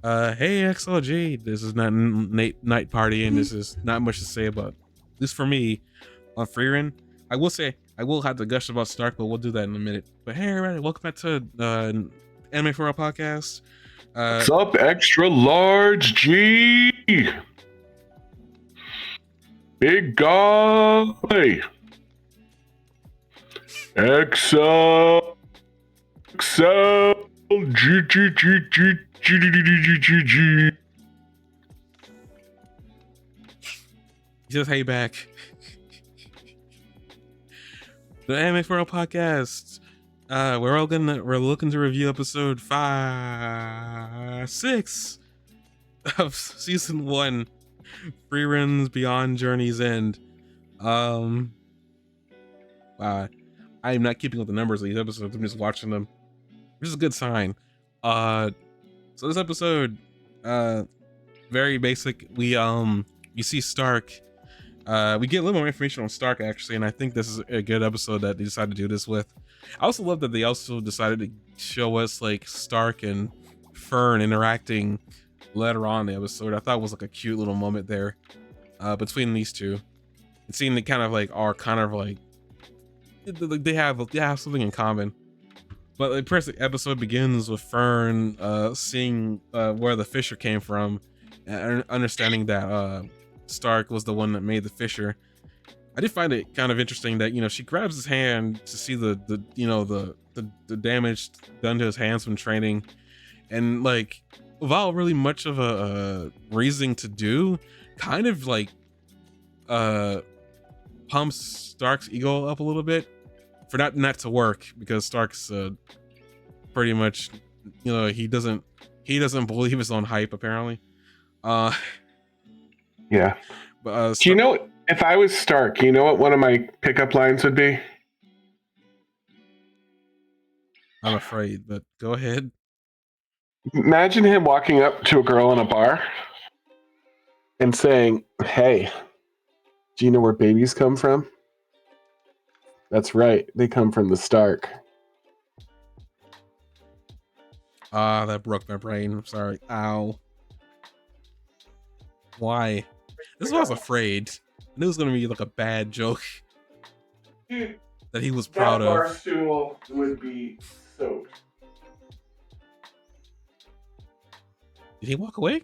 Hey XLG, this is not Nate Night Party, and this is not much to say about. At least for me, on Frieren. I will say I will have to gush about Stark, but we'll do that in a minute. But hey, everybody, welcome back to Anime4ALL podcast. What's up, extra large G? Big guy. XL. XL. G, G, G, G, G, G, G, G, G, G. He says, "Hey, back." The Anime4ALL podcast. We're looking to review episode 6 of season 1, Frieren's Beyond Journey's End. Wow, I am not keeping up the numbers of these episodes. I'm just watching them, which is a good sign. So this episode, very basic. You see Stark. We get a little more information on Stark actually, and I think this is a good episode that they decided to do this with. I also love that they also decided to show us like Stark and Fern interacting later on in the episode. I thought it was like a cute little moment there between these two. And seeing they kind of like are kind of like they have something in common. But the first episode begins with Fern seeing where the Fisher came from, and understanding that Stark was the one that made the Fisher. I did find it kind of interesting that she grabs his hand to see the damage done to his hands from training, and like without really much of a reasoning to do, kind of like pumps Stark's ego up a little bit for not to work, because Stark's pretty much he doesn't believe his own hype apparently. Yeah. But Do you know, if I was Stark, you know what one of my pickup lines would be? I'm afraid, but go ahead. Imagine him walking up to a girl in a bar and saying, "Hey, do you know where babies come from?" That's right, they come from the Stark. That broke my brain. I'm sorry. Ow. Why? This is why I was afraid. I knew it was gonna be like a bad joke Dude, that he was proud bar of. stool would be soaked. Did he walk away?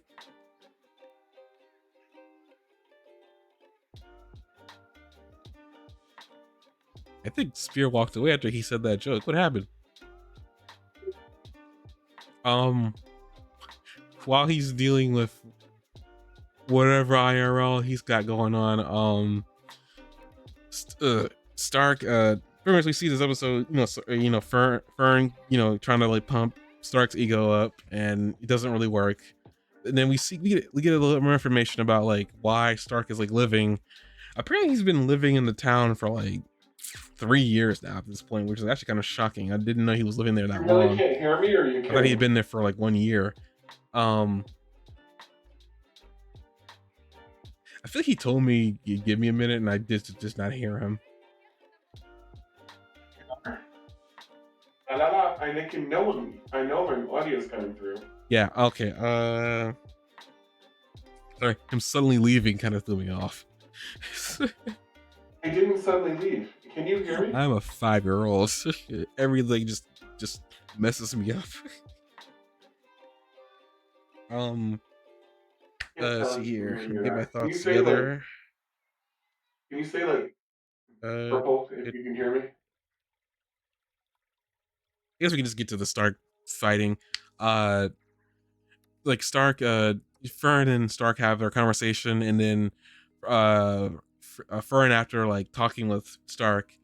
I think Spear walked away after he said that joke. What happened? While he's dealing with whatever IRL he's got going on, Stark, pretty much we see this episode, Fern, trying to like pump Stark's ego up, and it doesn't really work. And then we get a little more information about like why Stark is like living. Apparently, he's been living in the town for like 3 years now at this point, which is actually kind of shocking. I didn't know he was living there that long. You can't hear me, or you I thought he had been there for like 1 year. I feel like he told me he'd give me a minute, and I just not hear him. I can know I know my audio is coming through. Yeah. Okay. Sorry, him suddenly leaving kind of threw me off. I didn't suddenly leave. Can you hear me? I'm a 5-year-old. Everything just messes me up. See here. Get my thoughts together. Can you say like purple if you can hear me? I guess we can just get to the Stark fighting. Like Stark, Fern and Stark have their conversation, and then Fern, after like talking with Stark,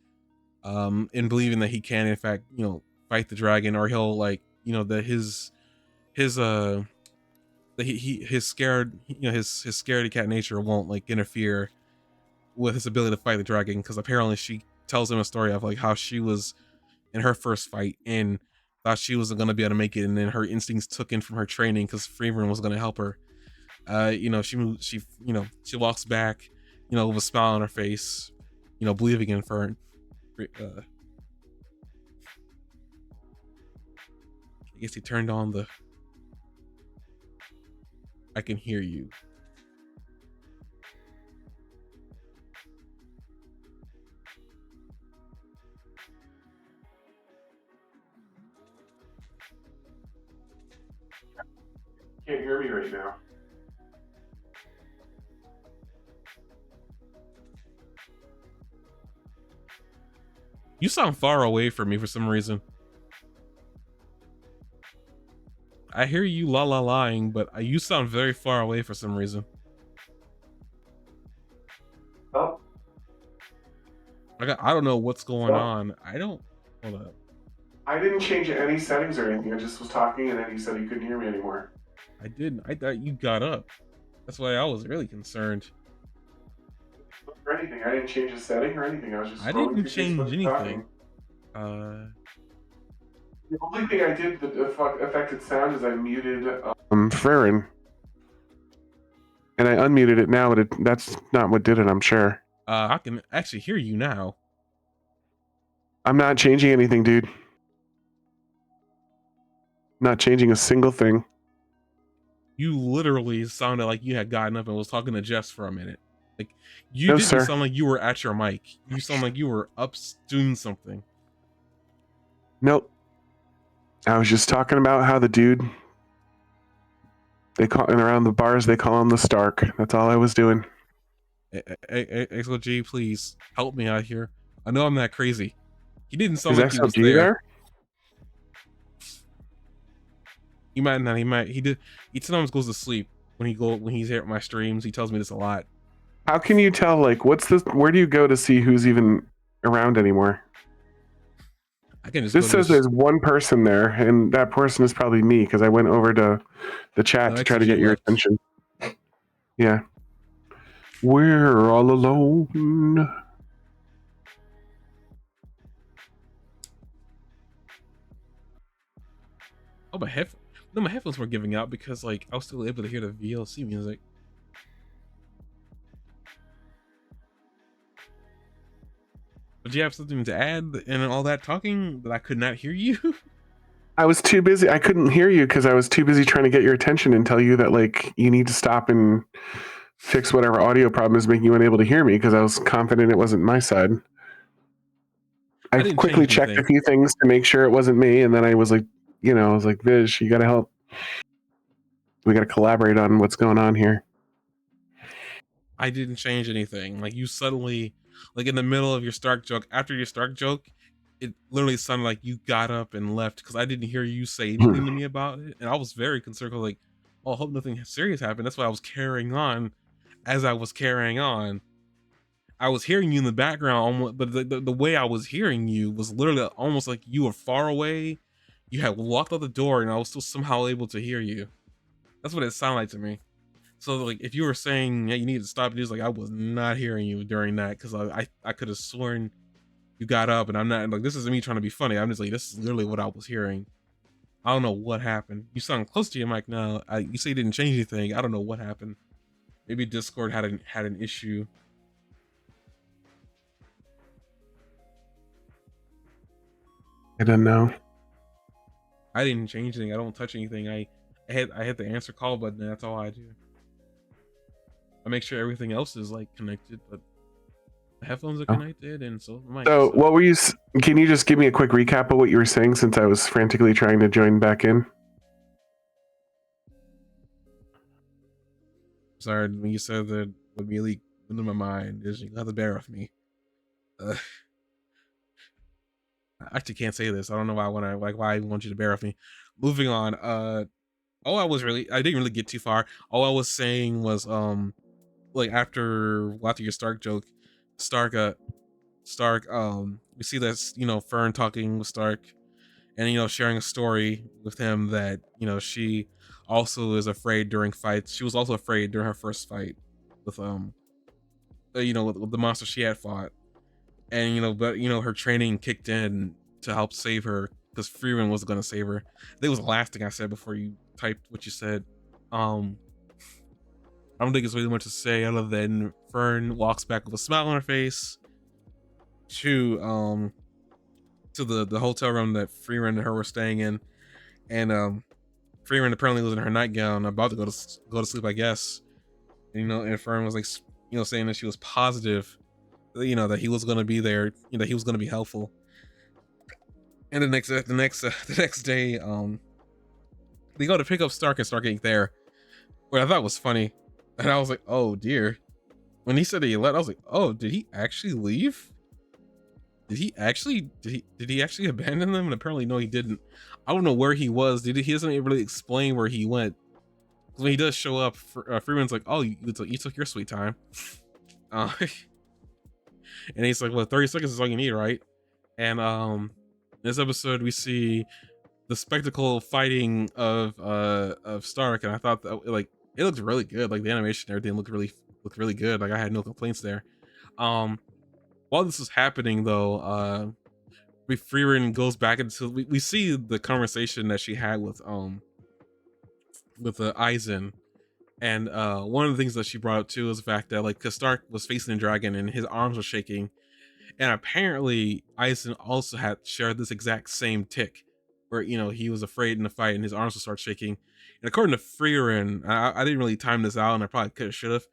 and believing that he can in fact, fight the dragon, or he'll like, that his that his scared, his scaredy cat nature won't like interfere with his ability to fight the dragon, because apparently she tells him a story of like how she was in her first fight and thought she wasn't going to be able to make it, and then her instincts took in from her training because Frieren was going to help her. She walks back, with a smile on her face, believing in Fern. I guess he turned on the I can hear you. Can't hear me right now. You sound far away from me for some reason. I hear you la la lying, but you sound very far away for some reason. Oh. I don't know what's going on. Hold up. I didn't change any settings or anything. I just was talking, and then he said he couldn't hear me anymore. I didn't. I thought you got up. That's why I was really concerned. Or anything. I didn't change the setting or anything. I was just. I didn't change anything. The only thing I did that affected sound is I muted Frieren. And I unmuted it now, but that's not what did it, I'm sure. I can actually hear you now. I'm not changing anything, dude. Not changing a single thing. You literally sounded like you had gotten up and was talking to Jess for a minute. Like you No, didn't sir. sound like you were at your mic. You sound like you were up doing something. Nope. I was just talking about how the dude and around the bars they call him the Stark. That's all I was doing. XOG, please help me out here. I know I'm not crazy. He didn't sound Is like he was XOG there? He might not. He might. He did. He sometimes goes to sleep when he's here at my streams. He tells me this a lot. How can you tell? Like, what's this? Where do you go to see who's even around anymore? I can just. This says there's one person there, and that person is probably me because I went over to the chat to try to get your attention. Yeah. We're all alone. Oh, my headphones were giving out because like I was still able to hear the VLC music. But you have something to add in all that talking that I could not hear you? I was too busy. I couldn't hear you because I was too busy trying to get your attention and tell you that like you need to stop and fix whatever audio problem is making you unable to hear me because I was confident it wasn't my side. I quickly checked a few things to make sure it wasn't me, and then I was like, I was like, Vish, you gotta help. We gotta collaborate on what's going on here. I didn't change anything. Like you suddenly, like in the middle of your Stark joke, after your Stark joke, it literally sounded like you got up and left because I didn't hear you say anything to me about it, and I was very concerned. Like, oh, I hope nothing serious happened. That's why I was carrying on. As I was carrying on, I was hearing you in the background, but the way I was hearing you was literally almost like you were far away. You had walked out the door, and I was still somehow able to hear you. That's what it sounded like to me. So like if you were saying you need to stop, it was like I was not hearing you during that because I could have sworn you got up, and I'm not like, this isn't me trying to be funny. I'm just like, this is literally what I was hearing. I don't know what happened. You sound close to your mic now. You say you didn't change anything. I don't know what happened. Maybe Discord had an issue. I don't know. I didn't change anything. I don't touch anything. I hit the answer call button. And that's all I do. I make sure everything else is like connected, but the headphones are connected, and so the mic. So what were you? Can you just give me a quick recap of what you were saying since I was frantically trying to join back in? Sorry, when you said that what immediately went into my mind is you have to bear with me. I actually can't say this. I don't know why why I want you to bear with me. Moving on. I didn't really get too far. All I was saying was like after your Stark joke, Stark we see this, Fern talking with Stark and sharing a story with him that she also is afraid during fights. She was also afraid during her first fight with with the monster she had fought, and but her training kicked in to help save her because Frieren was gonna save her. That was the last thing I said before you typed what you said. I don't think it's really much to say other than Fern walks back with a smile on her face to the hotel room that Frieren and her were staying in, and Frieren apparently was in her nightgown, about to go to sleep, I guess. And, and Frieren was like, saying that she was positive, that he was gonna be there, that he was gonna be helpful. And the next day, they go to pick up Stark, and Stark ain't there. What I thought was funny, and I was like, oh dear. When he said that he left, I was like, oh, did he actually leave? Did he actually abandon them? And apparently, no, he didn't. I don't know where he was. He doesn't really explain where he went. When he does show up, Freeman's like, oh, you took your sweet time. And he's like, well, 30 seconds is all you need, right? And in this episode, we see the spectacle fighting of Stark, and I thought that it looked really good. Like the animation and everything looked really good. Like I had no complaints there. While this is happening, though, Frieren goes back into we see the conversation that she had with Aizen, and one of the things that she brought up too is the fact that because Stark was facing the dragon and his arms were shaking, and apparently Aizen also had shared this exact same tick, where he was afraid in the fight and his arms would start shaking. And according to Frieren, I didn't really time this out, and I probably could have, should have.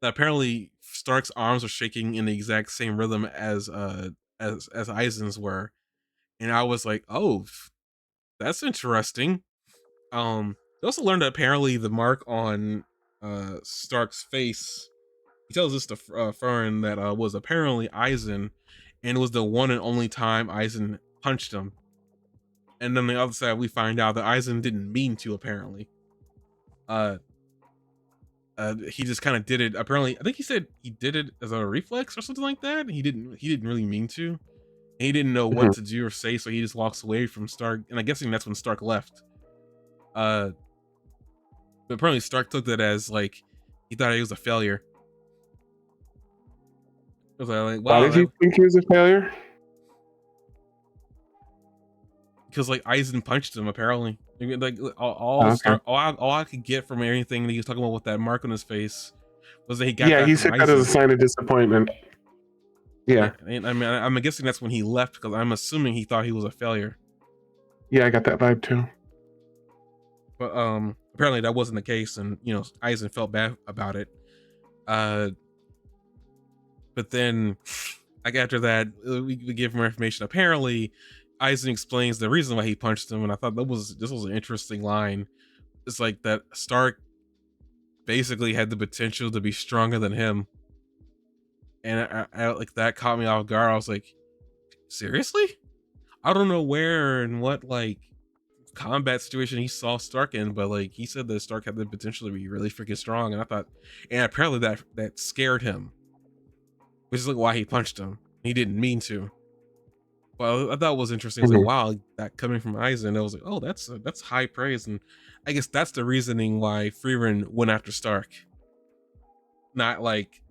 That apparently Stark's arms were shaking in the exact same rhythm as Aizen's were, and I was like, oh, that's interesting. They also learned that apparently the mark on Stark's face, he tells this to Frieren, that was apparently Aizen, and it was the one and only time Aizen punched him. And then the other side, we find out that Aizen didn't mean to, apparently. He just kind of did it. Apparently, I think he said he did it as a reflex or something like that. He didn't really mean to. And he didn't know what to do or say, so he just walks away from Stark. And I'm guessing that's when Stark left. But apparently Stark took that as he thought he was a failure. I was like, wow. Why did you think he was a failure? Because Aizen punched him, apparently. All I could get from everything that he was talking about with that mark on his face was that he got that. He said that as a sign of disappointment. Yeah. And I mean, I'm guessing that's when he left, because I'm assuming he thought he was a failure. Yeah, I got that vibe too. But apparently that wasn't the case, and Aizen felt bad about it. But then after that, we give more information. Apparently Aizen explains the reason why he punched him, and I thought this was an interesting line. It's like that Stark basically had the potential to be stronger than him, and I that caught me off guard. I was like, seriously? I don't know where and what combat situation he saw Stark in, but he said that Stark had the potential to be really freaking strong, and I thought, and apparently that scared him, which is why he punched him. He didn't mean to. Well, I thought it was interesting. I was like, wow, that coming from Aizen, I was like, oh, that's high praise, and I guess that's the reasoning why Frieren went after Stark. Not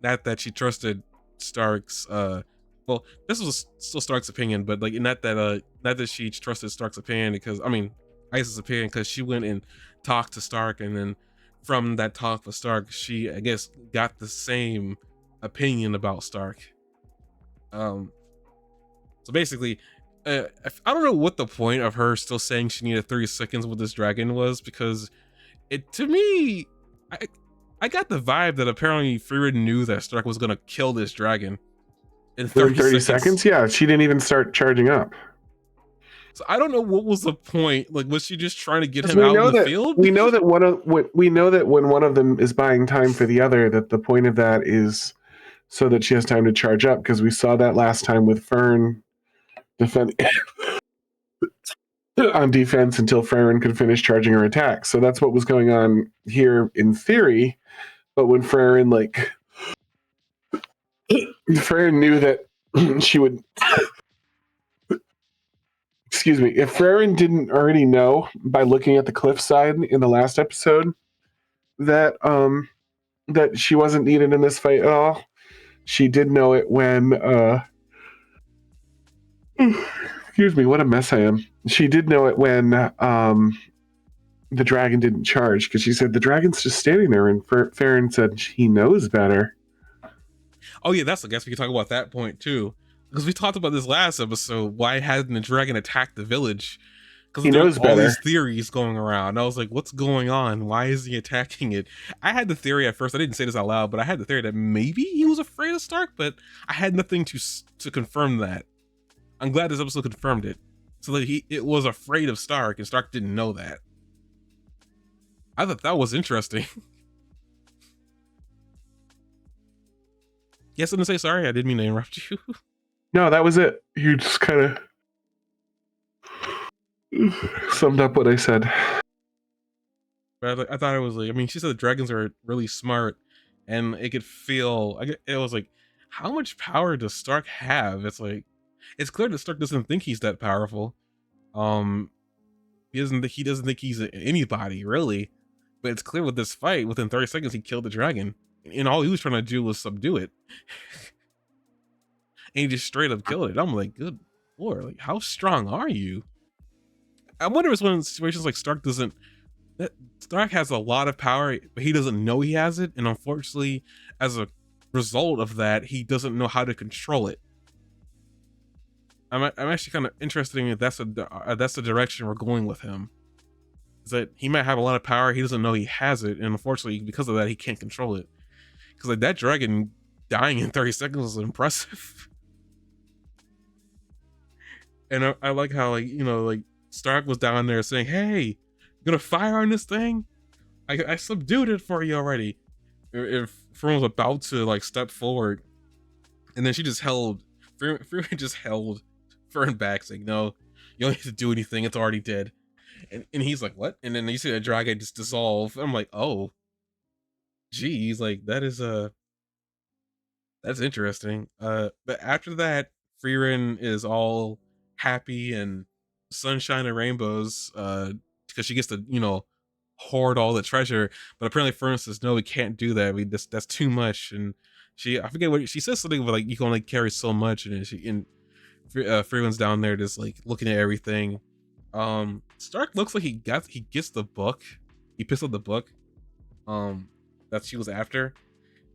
that she trusted Stark's. Well, this was still Stark's opinion, but not that she trusted Stark's opinion, because Aizen's opinion, because she went and talked to Stark, and then from that talk with Stark, she, I guess, got the same opinion about Stark. So basically, I don't know what the point of her still saying she needed 30 seconds with this dragon was, because to me, I got the vibe that apparently Frieren knew that Stark was gonna kill this dragon in 30 seconds. Yeah, she didn't even start charging up. So I don't know what was the point. Was she just trying to get him out of the field? We know that when one of them is buying time for the other, that the point of that is so that she has time to charge up, because we saw that last time with Fern defend on defense until Frieren could finish charging her attack. So that's what was going on here in theory. But when Frieren knew that she would excuse me, if Frieren didn't already know by looking at the cliffside in the last episode that that she wasn't needed in this fight at all, she did know it when excuse me, what a mess I am. She did know it when the dragon didn't charge, because she said the dragon's just standing there, and Frieren said he knows better. Oh yeah, I guess we can talk about that point too, because we talked about this last episode. Why hadn't the dragon attacked the village? He because there was knows all better. these theories going around. I was like, what's going on? Why is he attacking it? I had the theory at first. I didn't say this out loud, but I had the theory that maybe he was afraid of Stark, but I had nothing to confirm that. I'm glad this episode confirmed it. So that it was afraid of Stark, and Stark didn't know that. I thought that was interesting. Yes, I'm gonna say sorry. I didn't mean to interrupt you. No, that was it. You just kind of summed up what I said. But I thought it was like, I mean, she said the dragons are really smart, and it could feel. It was like, how much power does Stark have? It's like, it's clear that Stark doesn't think he's that powerful. Um, he doesn't think he's anybody really, but it's clear with this fight. Within 30 seconds, he killed the dragon, and all he was trying to do was subdue it, and he just straight up killed it. I'm like, good lord, like how strong are you? I wonder if it's one of the situations like Stark has a lot of power, but he doesn't know he has it, and unfortunately, as a result of that, he doesn't know how to control it. I'm actually kind of interested in if that's the direction we're going with him. Is that he might have a lot of power, he doesn't know he has it, and unfortunately, because of that, he can't control it. Because like that dragon dying in 30 seconds was impressive. And I like how like Stark was down there saying, "Hey, you gonna fire on this thing? I subdued it for you already." If Frieren was about to like step forward, and then she just held Frieren just held Frieren back, saying, "No, you don't need to do anything. It's already dead." And he's like, "What?" And then you see the dragon just dissolve. I'm like, "Oh, geez, like that is that's interesting." But after that, Frieren is all happy and sunshine and rainbows, because she gets to hoard all the treasure. But apparently, Frieren says, "No, we can't do that. That's too much." And I forget what she says, something about like you can only carry so much, and Frieren's down there just like looking at everything. Stark looks like he gets the book. He picks up the book, that she was after,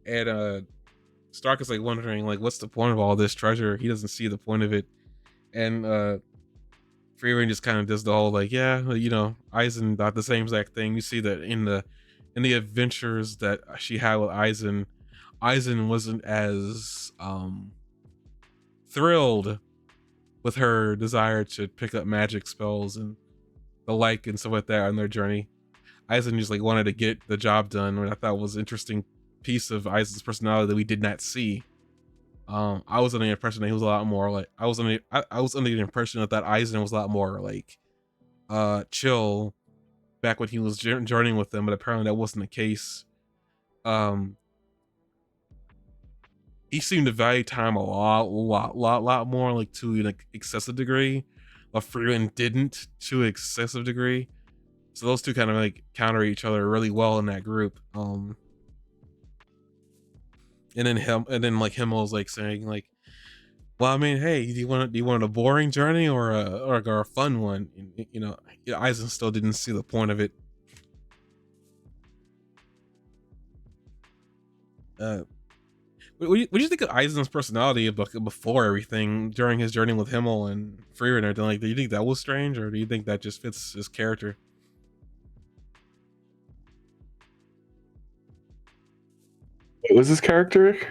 and Stark is like wondering like what's the point of all this treasure. He doesn't see the point of it, and Frieren just kind of does the whole like, yeah, Aizen got the same exact thing. You see that in the adventures that she had with Aizen wasn't as thrilled with her desire to pick up magic spells and the like and stuff like that on their journey. Aizen just like wanted to get the job done, which I thought was an interesting piece of Aizen's personality that we did not see. I was under the impression that he was a lot more like I was under the impression that Aizen was a lot more like chill back when he was journeying with them, but apparently that wasn't the case. Um, he seemed to value time a lot more, like to an excessive degree, while Frieren didn't to an excessive degree. So those two kind of like counter each other really well in that group. And then like Himmel was like saying like, well, I mean, hey, do you want a boring journey or a fun one? And, Aizen still didn't see the point of it. What do you think of Aizen's personality before everything, during his journey with Himmel and Frieren and everything? Like, do you think that was strange, or do you think that just fits his character? What was his character, Rick?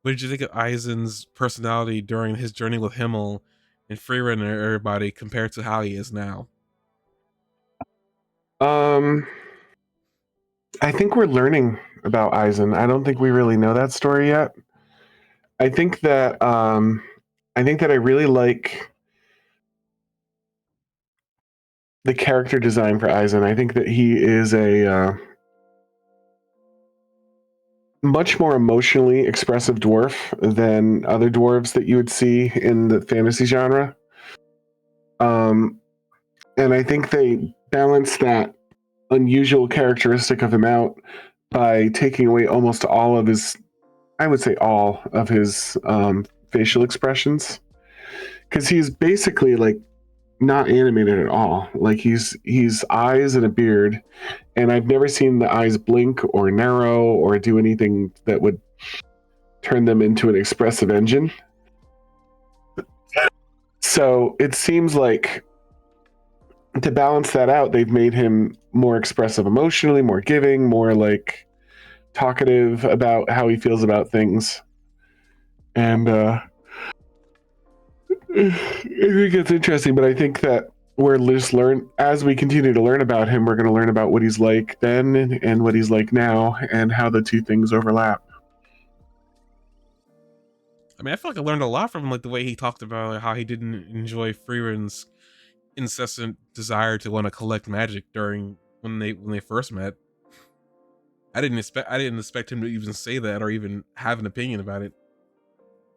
What did you think of Aizen's personality during his journey with Himmel and Frieren and everybody compared to how he is now? I think we're learning about Aizen. I don't think we really know that story yet. I think that I really like the character design for Aizen. I think that he is a much more emotionally expressive dwarf than other dwarves that you would see in the fantasy genre. And I think they balance that unusual characteristic of him out by taking away almost all of his, I would say all of his facial expressions, because he's basically like not animated at all. Like he's eyes and a beard, and I've never seen the eyes blink or narrow or do anything that would turn them into an expressive engine. So it seems like to balance that out, they've made him more expressive emotionally, more giving, more like talkative about how he feels about things. And I think it's interesting, but I think that we're just learn as we continue to learn about him, we're going to learn about what he's like then and what he's like now and how the two things overlap. I mean, I feel like I learned a lot from him, like the way he talked about like, how he didn't enjoy Frieren's incessant desire to want to collect magic during when they first met. I didn't expect him to even say that or even have an opinion about it.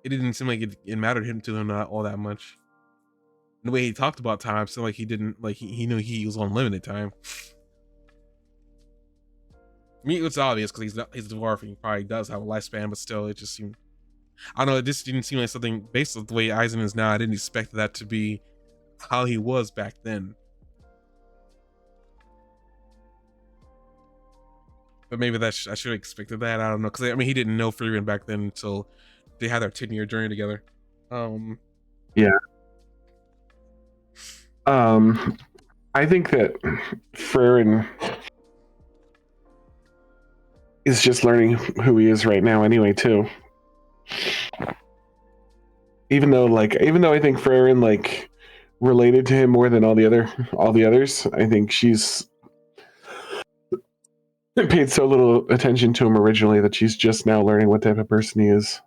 It didn't seem like it mattered to him not all that much. The way he talked about time seemed like he didn't like he knew he was on limited time. I mean, it's obvious because he's a dwarf and he probably does have a lifespan, but still, it just seemed I don't know. It just didn't seem like something based on the way Eisen is now. I didn't expect that to be how he was back then. But maybe I should have expected that. I don't know because I mean he didn't know Frieren back then until they had their 10-year journey together. Yeah. I think that Frieren is just learning who he is right now anyway too. Even though I think Frieren like related to him more than all the others, I think she's paid so little attention to him originally that she's just now learning what type of person he is.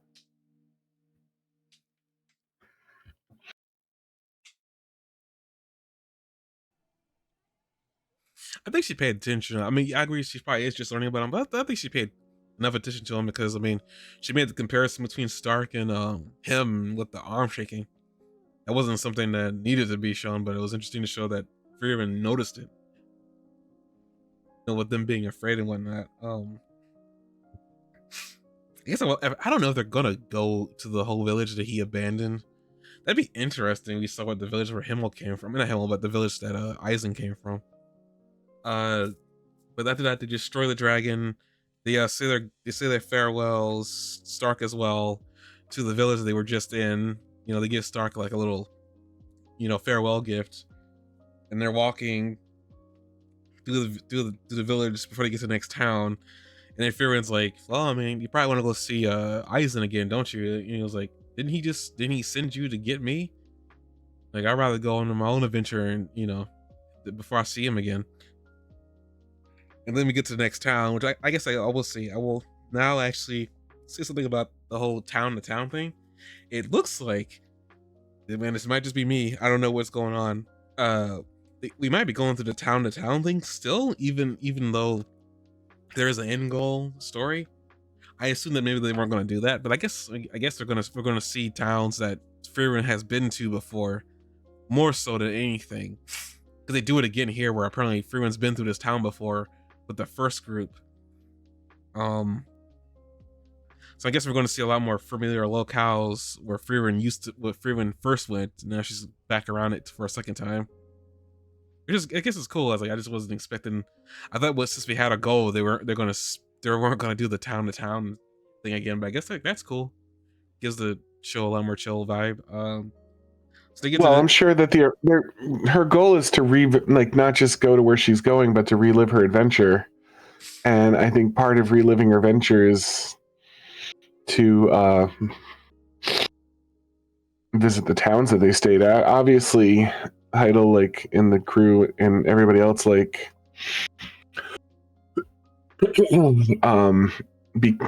I think she paid attention. I mean, I agree she probably is just learning about him, but I think she paid enough attention to him because I mean, she made the comparison between Stark and him with the arm shaking. That wasn't something that needed to be shown, but it was interesting to show that Frieren noticed it. You know, with them being afraid and whatnot. I guess I don't know if they're gonna go to the whole village that he abandoned. That'd be interesting. We saw what the village where Himmel came from. Not Himmel, but the village that Eisen came from. But after that, they destroy the dragon. They say their farewells, Stark as well, to the village they were just in. You know, they give Stark like a little, farewell gift, and they're walking through the village before they get to the next town. And then Frieren's like, "Well, I mean, you probably want to go see Eisen again, don't you?" And he was like, "Didn't he send you to get me? Like, I'd rather go on my own adventure and before I see him again." And then we get to the next town, which I guess I will see. I will now actually say something about the whole town to town thing. It looks like, man, this might just be me. I don't know what's going on. We might be going through the town to town thing still, even though there is an end goal story. I assume that maybe they weren't going to do that, but I guess we're gonna see towns that Frieren has been to before, more so than anything, because they do it again here, where apparently Frieren's been through this town before with the first group. So I guess we're going to see a lot more familiar locales where Frieren first went. Now she's back around it for a second time. I guess it's cool. I just wasn't expecting. I thought since we had a goal, they weren't going to do the town to town thing again. But I guess that's cool. Gives the show a lot more chill vibe. So they get I'm sure that her goal is to not just go to where she's going, but to relive her adventure. And I think part of reliving her adventure is to visit the towns that they stayed at. Obviously, Heidel, like, and the crew and everybody else, like,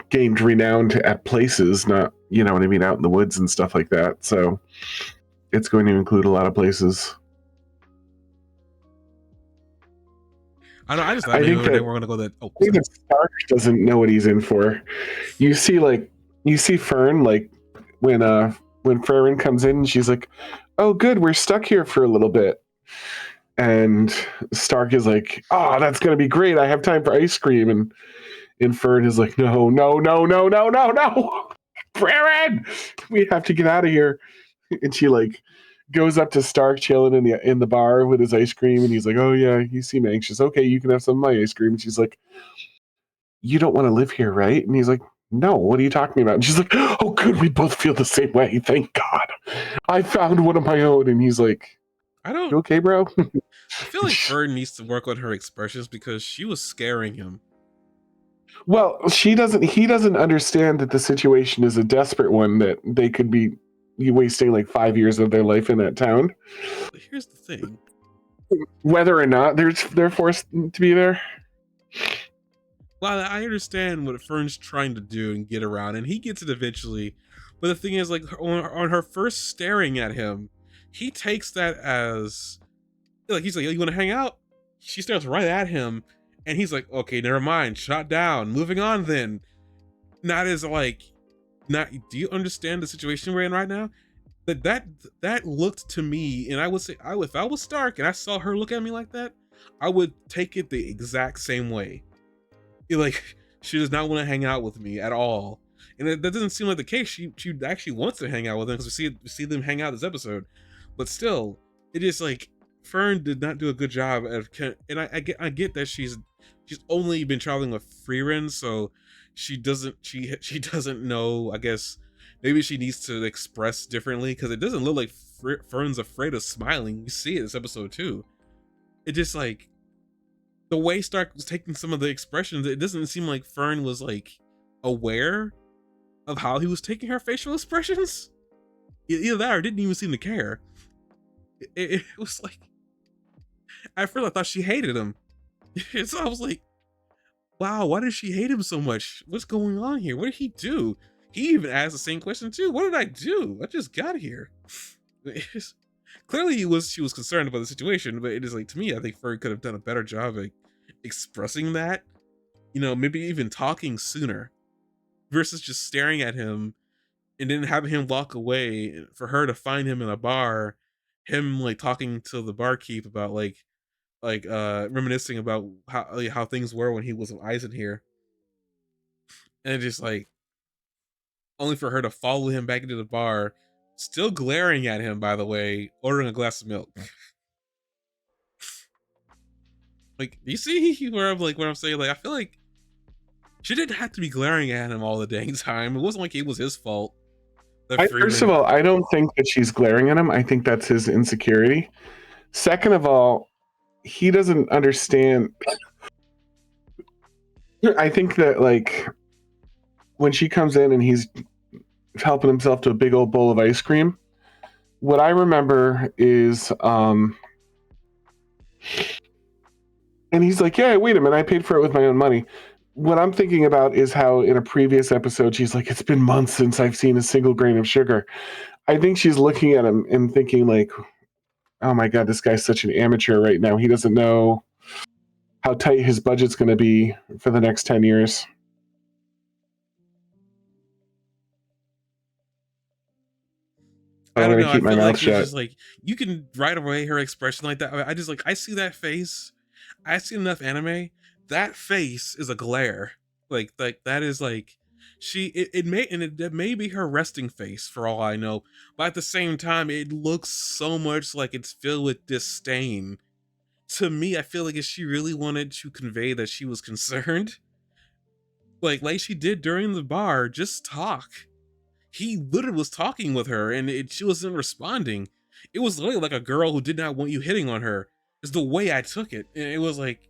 gained renowned at places, not, you know what I mean, out in the woods and stuff like that. So it's going to include a lot of places. I don't know. I just thought maybe they were going to go that. Oh, even Stark doesn't know what he's in for. You see Fern, like, when Frieren comes in, she's like, "Oh, good, we're stuck here for a little bit." And Stark is like, "Oh, that's gonna be great. I have time for ice cream." And Fern is like, "No, no, no, no, no, no, no, Frieren, we have to get out of here." And she like goes up to Stark chilling in the bar with his ice cream, and he's like, "Oh yeah, you seem anxious. Okay, you can have some of my ice cream." And she's like, "You don't want to live here, right?" And he's like, "No, what are you talking about?" And she's like, "Oh, good, we both feel the same way. Thank God." I found one of my own, and he's like, I don't. "You okay, bro?" I feel like Fern needs to work on her expressions because she was scaring him. Well, she doesn't. He doesn't understand that the situation is a desperate one. That they could be wasting like 5 years of their life in that town, But here's the thing. whether or not they're forced to be there. Well, I understand what Fern's trying to do and get around, and he gets it eventually. But the thing is, like, on her first staring at him, he takes that as like he's like, "You want to hang out?" She stares right at him, and he's like, "Okay, never mind. Shot down. Moving on then." Not as like, not. Do you understand the situation we're in right now? That looked to me, and I would say, if I was Stark and I saw her look at me like that, I would take it the exact same way. Like, she does not want to hang out with me at all, and that doesn't seem like the case. She actually wants to hang out with him because we see them hang out this episode, but still, it is like Fern did not do a good job of, and I get that she's only been traveling with Frieren, so she doesn't she doesn't know. I guess maybe she needs to express differently because it doesn't look like Fern's afraid of smiling. You see it this episode too. It just like the way Stark was taking some of the expressions, it doesn't seem like Fern was like aware of how he was taking her facial expressions. Either that or didn't even seem to care. It was like, at first I thought she hated him. So I was like, wow, why does she hate him so much? What's going on here? What did he do? He even asked the same question too. What did I do? I just got here. Clearly she was concerned about the situation, but it is like, to me, I think Fern could have done a better job of expressing that. You know, maybe even talking sooner versus just staring at him and then having him walk away for her to find him in a bar, him like talking to the barkeep about reminiscing about how things were when he was with Eisen here, and just like only for her to follow him back into the bar, still glaring at him, by the way, ordering a glass of milk. Like, you see where I'm like, what I'm saying? Like, I feel like she didn't have to be glaring at him all the dang time. It wasn't like it was his fault. First of all, I don't think that she's glaring at him. I think that's his insecurity. Second of all, he doesn't understand. I think that like when she comes in and he's helping himself to a big old bowl of ice cream, what I remember is and he's like, "Yeah, wait a minute, I paid for it with my own money." What I'm thinking about is how in a previous episode she's like, "It's been months since I've seen a single grain of sugar." I think she's looking at him and thinking like, "Oh my god, this guy's such an amateur right now. He doesn't know how tight his budget's going to be for the next 10 years." I I'm don't going to know. I keep my feel mouth like it's shut. just like you can right away her expression like that. I just like I see that face. I see enough anime. That face is a glare. Like that is like it may it may be her resting face for all I know, but at the same time it looks so much like it's filled with disdain. To me, I feel like if she really wanted to convey that she was concerned, like she did during the bar, just talk. He literally was talking with her and she wasn't responding. It was literally like a girl who did not want you hitting on her, is the way I took it. And it was like,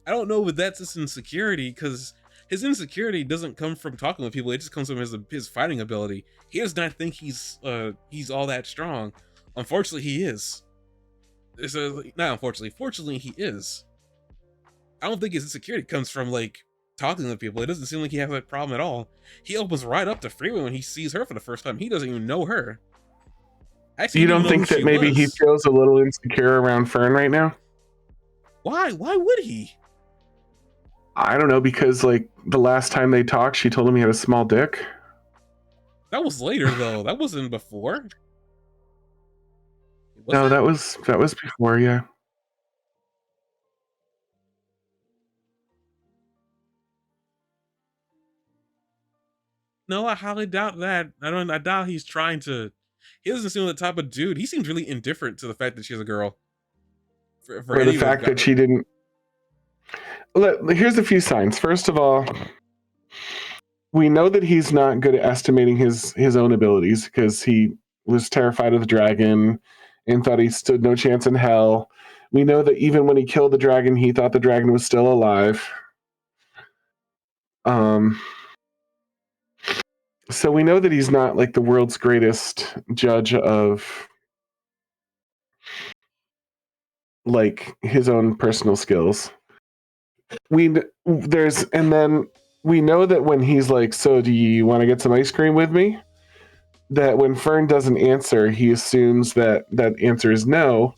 I don't know if that's his insecurity, because his insecurity doesn't come from talking with people. It just comes from his fighting ability. He does not think he's all that strong. Unfortunately, he is. So, not unfortunately, fortunately, he is. I don't think his insecurity comes from like talking with people. It doesn't seem like he has that problem at all. He opens right up to Frieren when he sees her for the first time. He doesn't even know her. Actually, he You didn't don't even know who think that she maybe he was. feels a little insecure around Fern right now? Why? Why would he? I don't know, because like the last time they talked, she told him he had a small dick. That was later though. That wasn't before. Was No, it? that was before, yeah. No, I highly doubt that. I doubt he's trying to. He doesn't seem the type of dude. He seems really indifferent to the fact that she's a girl. For Or the any of fact that she didn't. Here's a few signs. First of all, we know that he's not good at estimating his own abilities because he was terrified of the dragon and thought he stood no chance in hell. We know that even when he killed the dragon, he thought the dragon was still alive. So we know that he's not like the world's greatest judge of like his own personal skills. And then we know that when he's like, "So do you want to get some ice cream with me?" That when Fern doesn't answer, he assumes that that answer is no.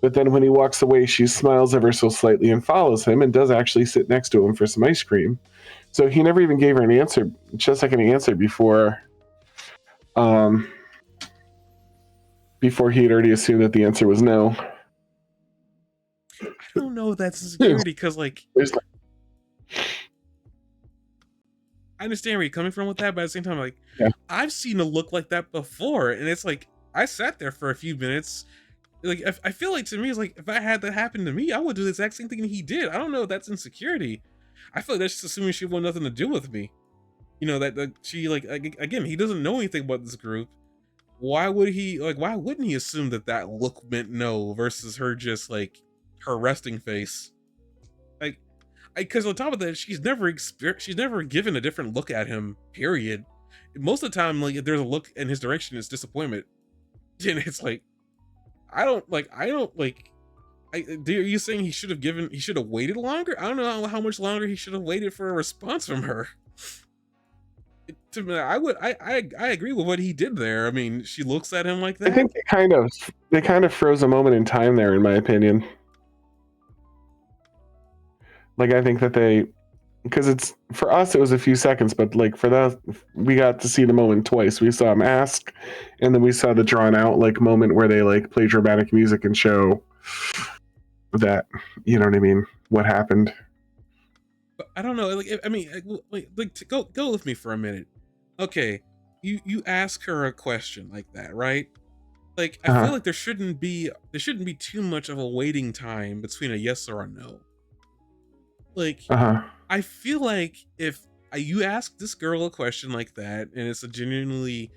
But then when he walks away, she smiles ever so slightly and follows him and does actually sit next to him for some ice cream. So he never even gave her an answer, just like an answer um, before he had already assumed that the answer was no. I don't know if that's insecurity because, like, I understand where you're coming from with that, but at the same time, like, yeah. I've seen a look like that before, and it's like I sat there for a few minutes. Like, I feel like to me, it's like if I had that happen to me, I would do the exact same thing he did. I don't know if that's insecurity. I feel like that's just assuming she wanted nothing to do with me. You know that she like again, he doesn't know anything about this group. Why would he like? Why wouldn't he assume that that look meant no versus her just like her resting face? Like, because on top of that, she's never given a different look at him. Period. Most of the time, like if there's a look in his direction, it's disappointment, and it's like I don't like. Are you saying he should have waited longer? I don't know how much longer he should have waited for a response from her. To me, I agree with what he did there. I mean, she looks at him like that. I think they kind of froze a moment in time there, in my opinion. Like I think that because it's for us it was a few seconds, but like for that we got to see the moment twice. We saw him ask, and then we saw the drawn out like moment where they like play dramatic music and show that, you know what I mean, what happened. But I don't know. Like, I mean, go with me for a minute. Okay, you ask her a question like that, right? Like, I feel like there shouldn't be too much of a waiting time between a yes or a no. Like, I feel like if you ask this girl a question like that, and it's a genuinely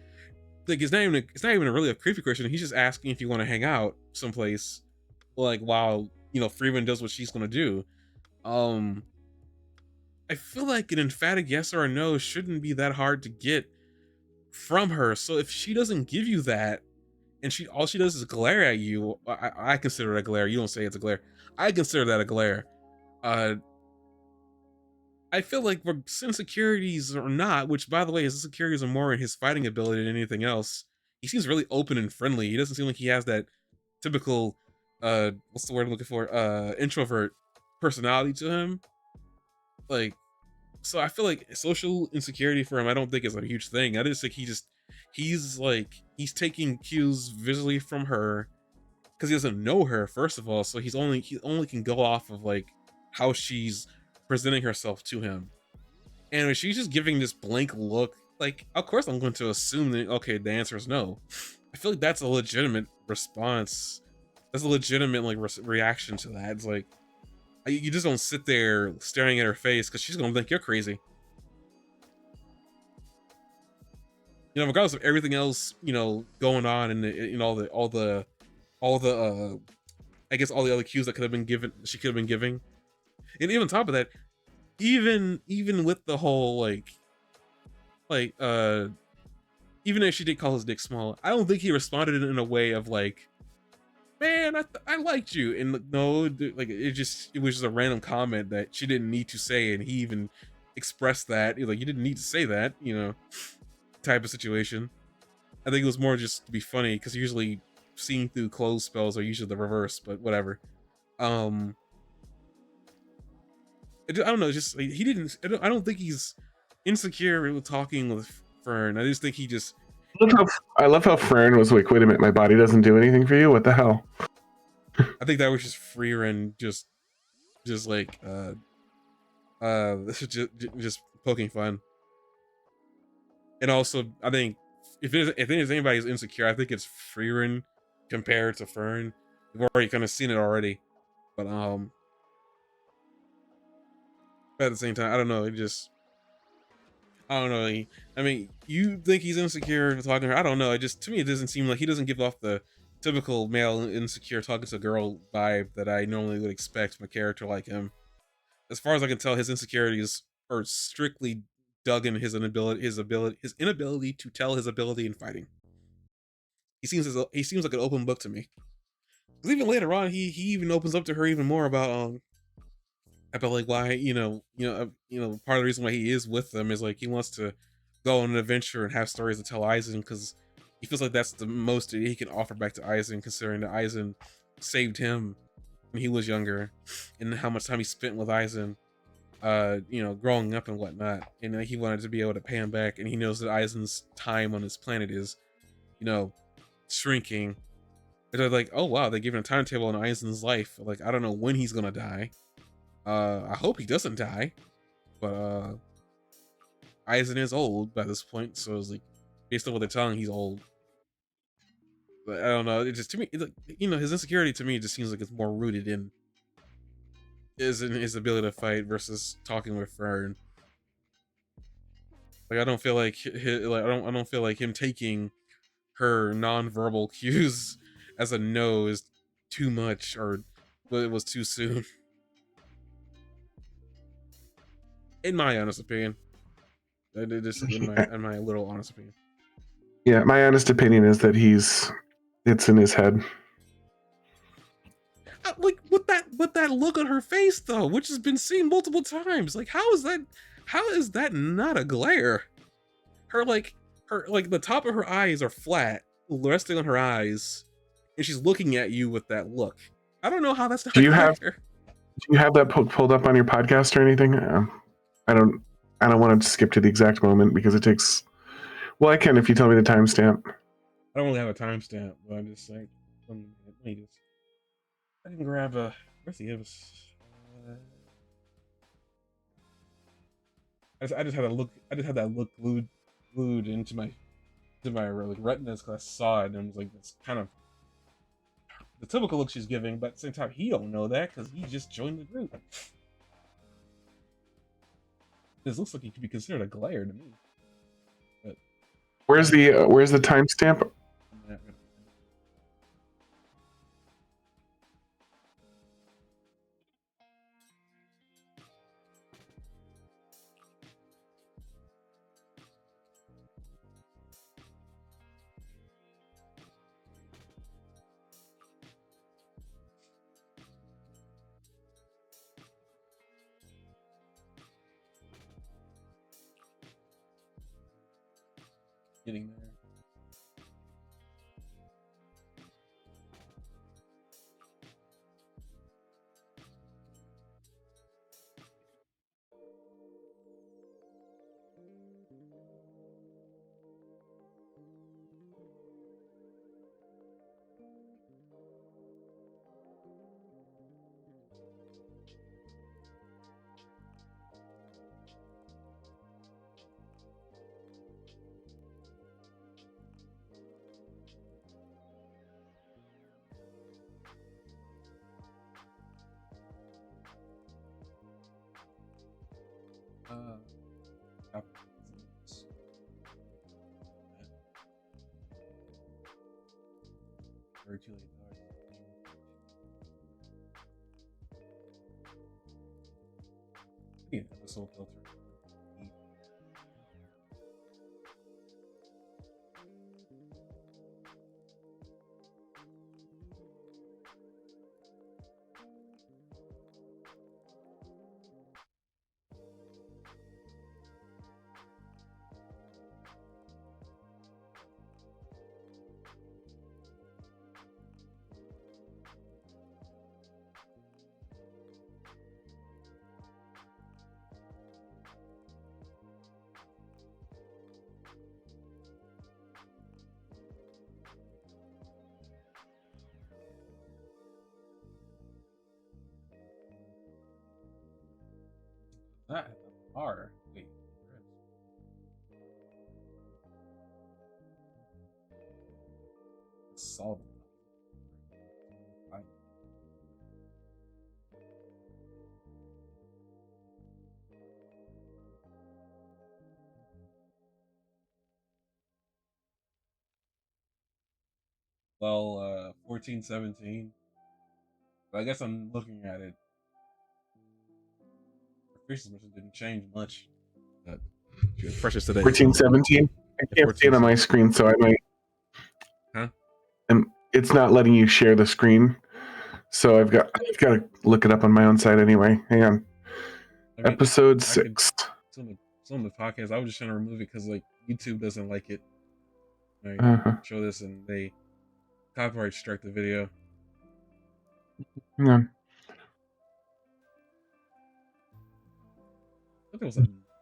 like it's not even a really a creepy question. He's just asking if you want to hang out someplace, like while Frieren does what she's gonna do. I feel like an emphatic yes or a no shouldn't be that hard to get from her. So if she doesn't give you that, and all she does is glare at you, I consider it a glare. You don't say it's a glare. I consider that a glare. I feel like for insecurities or not, which by the way, his insecurities are more in his fighting ability than anything else. He seems really open and friendly. He doesn't seem like he has that typical what's the word I'm looking for? Introvert personality to him. Like, so I feel like social insecurity for him, I don't think is a huge thing. I just think he's taking cues visually from her because he doesn't know her, first of all. So he only can go off of like how she's presenting herself to him. And when she's just giving this blank look, like, of course I'm going to assume that, okay, the answer is no. I feel like that's a legitimate response. That's a legitimate, like, reaction to that. It's like, you just don't sit there staring at her face because she's going to think you're crazy. Regardless of everything else, going on and all the, I guess all the other cues that she could have been giving. And even on top of that, even with the whole even if she did call his dick small, I don't think he responded in a way of like, man, I liked you. And no, like it was just a random comment that she didn't need to say, and he even expressed that. Like, you didn't need to say that, type of situation. I think it was more just to be funny because usually seeing through clothes spells are usually the reverse, but whatever. I don't know. Just like, he didn't. I don't think he's insecure with talking with Fern. I just think he just. I love how Frieren was like, "Wait a minute, my body doesn't do anything for you. What the hell?" I think that was just Frieren just like just poking fun. And also, I think if there's anybody who's insecure, I think it's Frieren compared to Fern. We've already kind of seen it already, but at the same time, I don't know. It just I don't know. I mean, you think he's insecure for talking to her? I don't know. It just to me, it doesn't seem like he doesn't give off the typical male insecure talking to a girl vibe that I normally would expect from a character like him. As far as I can tell, his insecurities are strictly dug in his inability to tell his ability in fighting. He seems like an open book to me. Because even later on, he even opens up to her even more about like why part of the reason why he is with them is like he wants to go on an adventure and have stories to tell Aizen because he feels like that's the most that he can offer back to Aizen, considering that Aizen saved him when he was younger and how much time he spent with Aizen, growing up and whatnot. And he wanted to be able to pay him back, and he knows that Aizen's time on this planet is, you know, shrinking. And they're like, oh wow, they're giving a timetable on Aizen's life. Like, I don't know when he's gonna die. I hope he doesn't die, but Aizen is old by this point, so it's like based on what they're telling, he's old. But I don't know. It just to me, like, his insecurity to me just seems like it's more rooted in his ability to fight versus talking with Frieren. Like I don't feel like I don't feel like him taking her non-verbal cues as a no is too much or it was too soon. In my honest opinion. Just in my little honest opinion. Yeah, my honest opinion is that it's in his head. Like with that look on her face though, which has been seen multiple times. Like how is that not a glare? Her like the top of her eyes are flat, resting on her eyes, and she's looking at you with that look. I don't know how that's not Do a you have glare. do you have that pulled up on your podcast or anything? I don't I don't want to skip to the exact moment because it takes. Well, I can if you tell me the timestamp. I don't really have a timestamp, but I'm just like, let me just. I can grab a. Where's the Ibis? I just had a look. I just had that look glued into my like retinas because I saw it and was like, it's kind of the typical look she's giving, but at the same time, he don't know that because he just joined the group. This looks like he could be considered a glare to me. But Where's the timestamp? Getting there. Uh, very too late. Yeah, the soul filter. That has a bar. Wait. Solve. 14, 17. But I guess I'm looking at it. Her facial expression didn't change much. But she was precious today. 14, 17. I Yeah, can't see it on my screen, so I might. Huh? And it's not letting you share the screen, so I've got to look it up on my own side anyway. Hang on. I mean, Episode I could 6. some of the podcasts. I was just trying to remove it because like YouTube doesn't like it. Like, Uh-huh. show this and they copyright strike the video. Hang on.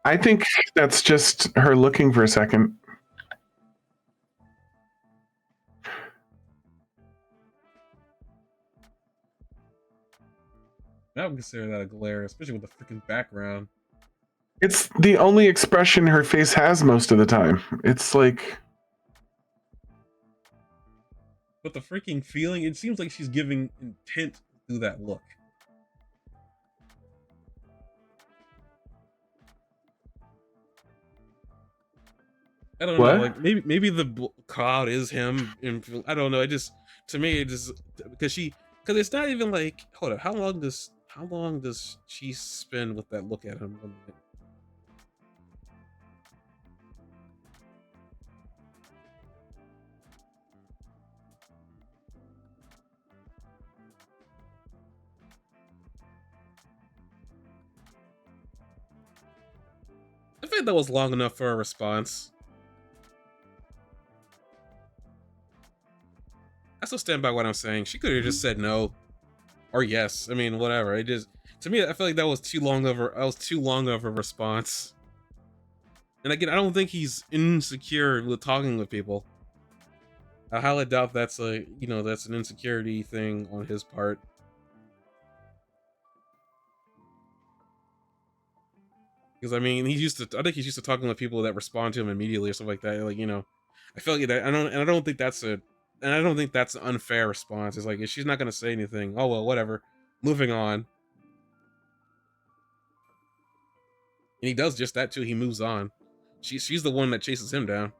I think that's just her looking for a second. I would consider that a glare, especially with the freaking background. It's the only expression her face has most of the time. It's like... But the freaking feeling, it seems like she's giving intent through that look. I don't know, like maybe the cloud is him. I don't know. It just, to me, it just, because it's not even like, hold up, how long does she spend with that look at him? I think that was long enough for a response. I still stand by what I'm saying. She could have just said no or yes. I mean, whatever. It just, to me, I feel like that was too long of a response. And again, I don't think he's insecure with talking with people. I highly doubt that's that's an insecurity thing on his part. Because I mean, I think he's used to talking with people that respond to him immediately or stuff like that. Like, I feel like that. I don't think that's an unfair response. It's like, if she's not gonna say anything, oh well, whatever, moving on. And he does just that too. He moves on. She's the one that chases him down.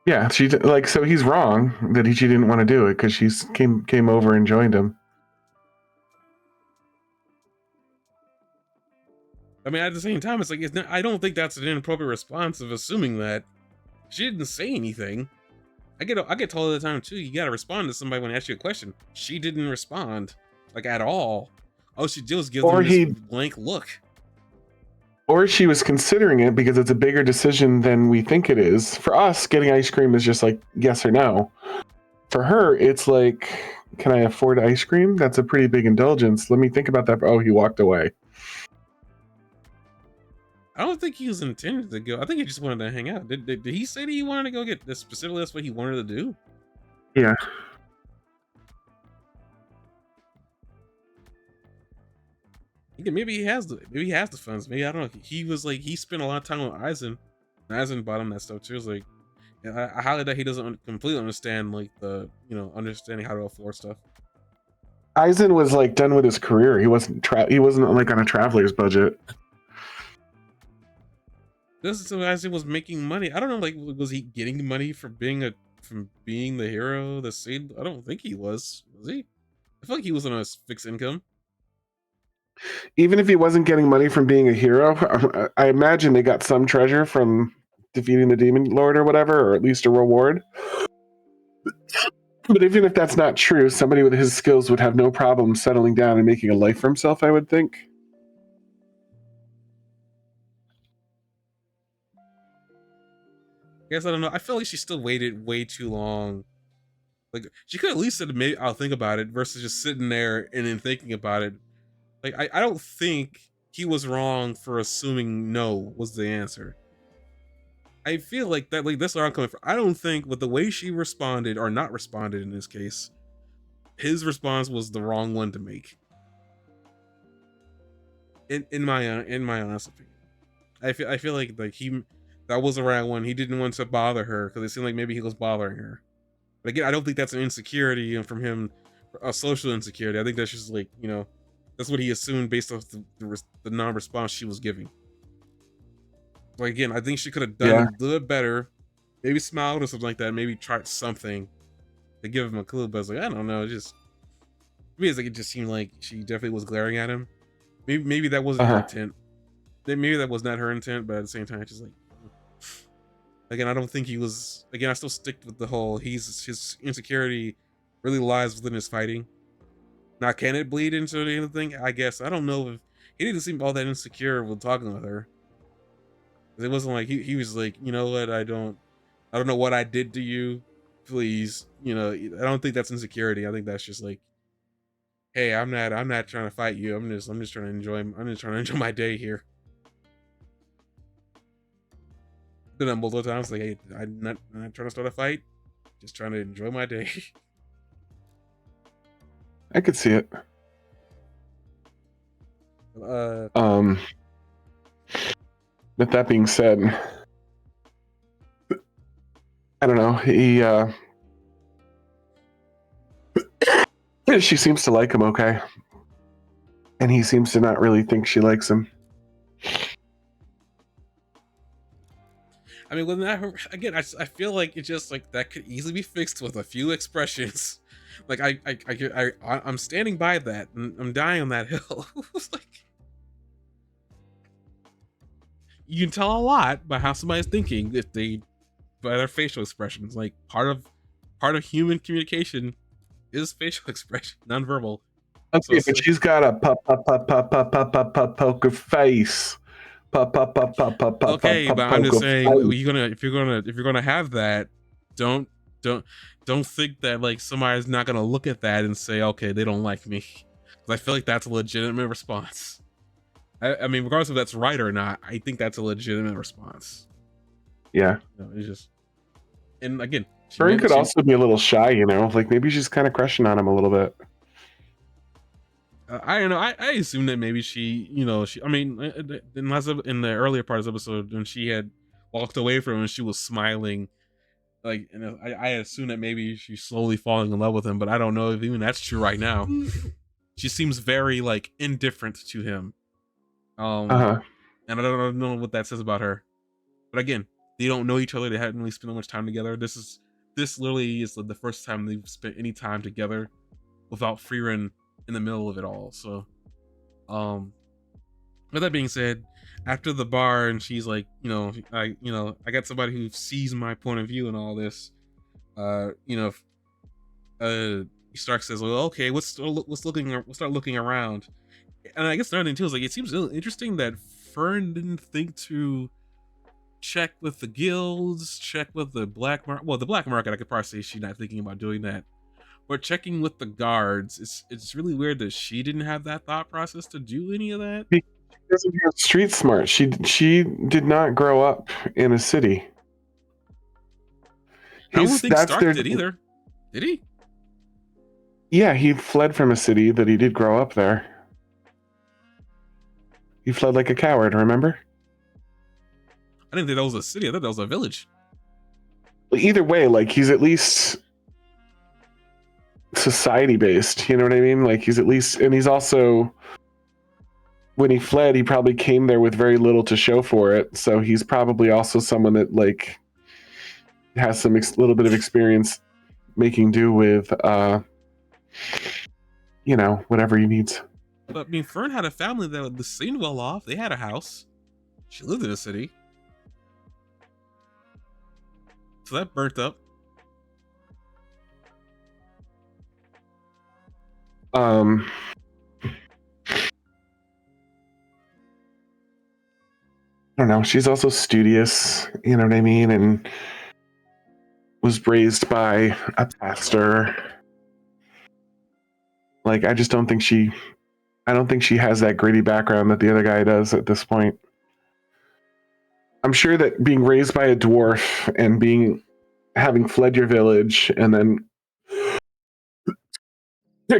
Yeah, so he's wrong that she didn't want to do it because she came over and joined him. I mean, at the same time, it's like, I don't think that's an inappropriate response of assuming that she didn't say anything. I get told all the time too, you gotta respond to somebody when they ask you a question. She didn't respond, like, at all. All she did was give them this blank look. Or she was considering it because it's a bigger decision than we think it is. For us, getting ice cream is just like yes or no. For her, it's like, can I afford ice cream? That's a pretty big indulgence. Let me think about that. Oh, he walked away. I don't think he was intended to go. I think he just wanted to hang out. Did he say that he wanted to go get this specifically? That's what he wanted to do? Yeah. Maybe he has the funds. Maybe, I don't know. He was like, he spent a lot of time with Eisen. And Eisen bought him that stuff too. It's like, I highly doubt he doesn't completely understand like the understanding how to afford stuff. Eisen was like done with his career. He wasn't like on a traveler's budget. This Eisen was making money. I don't know, like, was he getting money from being the hero, the seed? I don't think he was. Was he? I feel like he was on a fixed income. Even if he wasn't getting money from being a hero, I imagine they got some treasure from defeating the demon lord or whatever, or at least a reward. But even if that's not true, somebody with his skills would have no problem settling down and making a life for himself, I would think. I guess I don't know. I feel like she still waited way too long. Like, she could at least said, maybe I'll think about it, versus just sitting there and then thinking about it. Like, I don't think he was wrong for assuming no was the answer. I feel like that, like, that's where I'm coming from. I don't think with the way she responded, or not responded in this case, his response was the wrong one to make. In my honest opinion, I feel like that was the right one. He didn't want to bother her because it seemed like maybe he was bothering her. But again, I don't think that's an insecurity from him, a social insecurity. I think that's just like, That's what he assumed based off the non-response she was giving. Like again, I think she could have done a Yeah. little bit better, maybe smiled or something like that, maybe tried something to give him a clue. But I was like, I don't know, it just seemed like she definitely was glaring at him. Maybe that wasn't her Uh-huh. intent. Maybe that was not her intent, but at the same time, it's just like, again, I don't think he was. Again, I still stick with the whole his insecurity really lies within his fighting. Now, can it bleed into anything? I guess I don't know if he didn't seem all that insecure when talking with her. It wasn't like he was like, you know what, I don't know what I did to you. Please, I don't think that's insecurity. I think that's just like, hey, I'm not trying to fight you. I'm just trying to enjoy my day here. Done that multiple times. Like, hey, I'm not trying to start a fight. Just trying to enjoy my day. I could see it. uh, With that being said, I don't know. She seems to like him okay. And he seems to not really think she likes him. I mean, when that again, I feel like it's just like that could easily be fixed with a few expressions. Like I'm standing by that, and I'm dying on that hill. Like, you can tell a lot by how somebody's thinking if they by their facial expressions. Like part of human communication is facial expression, nonverbal. So Okay, but she's got a poker face. okay, but I'm just Poker saying, face. if you're gonna have that, don't don't don't think that like somebody's not gonna look at that and say, okay, they don't like me. Because I feel like that's a legitimate response. I mean, regardless if that's right or not, I think that's a legitimate response. Yeah. It's just, and again, Frieren could also be a little shy, like maybe she's kind of crushing on him a little bit. I don't know. I assume that maybe I mean, in the earlier part of the episode when she had walked away from him and she was smiling, like, and I assume that maybe she's slowly falling in love with him, but I don't know if even that's true right now. She seems very like indifferent to him, Uh-huh. and I don't know what that says about her. But again, they don't know each other. They haven't really spent much time together. This literally is the first time they've spent any time together without Frieren in the middle of it all. So, with that being said, after the bar and she's like, I got somebody who sees my point of view and all this. Uh, you know, Stark says, "Well, okay, let's start looking around." And I guess another thing too is like it seems really interesting that Fern didn't think to check with the guilds, check with the black market. Well, the black market, I could probably say she's not thinking about doing that. But checking with the guards, it's really weird that she didn't have that thought process to do any of that. She doesn't have street smart. She did not grow up in a city. I don't think That's Stark their. did either. Did he? Yeah, he fled from a city that he did grow up there. He fled like a coward, remember? I didn't think that was a city. I thought that was a village. Either way, like he's at least society based, you know what I mean? Like he's at least, and he's also, when he fled, he probably came there with very little to show for it. So he's probably also someone that like has some little bit of experience making do with, whatever he needs. But I mean, Fern had a family that seemed well off. They had a house. She lived in a city. So that burnt up. I don't know. She's also studious, you know what I mean? And was raised by a pastor. Like, I just don't think she has that gritty background that the other guy does at this point. I'm sure that being raised by a dwarf and having fled your village and then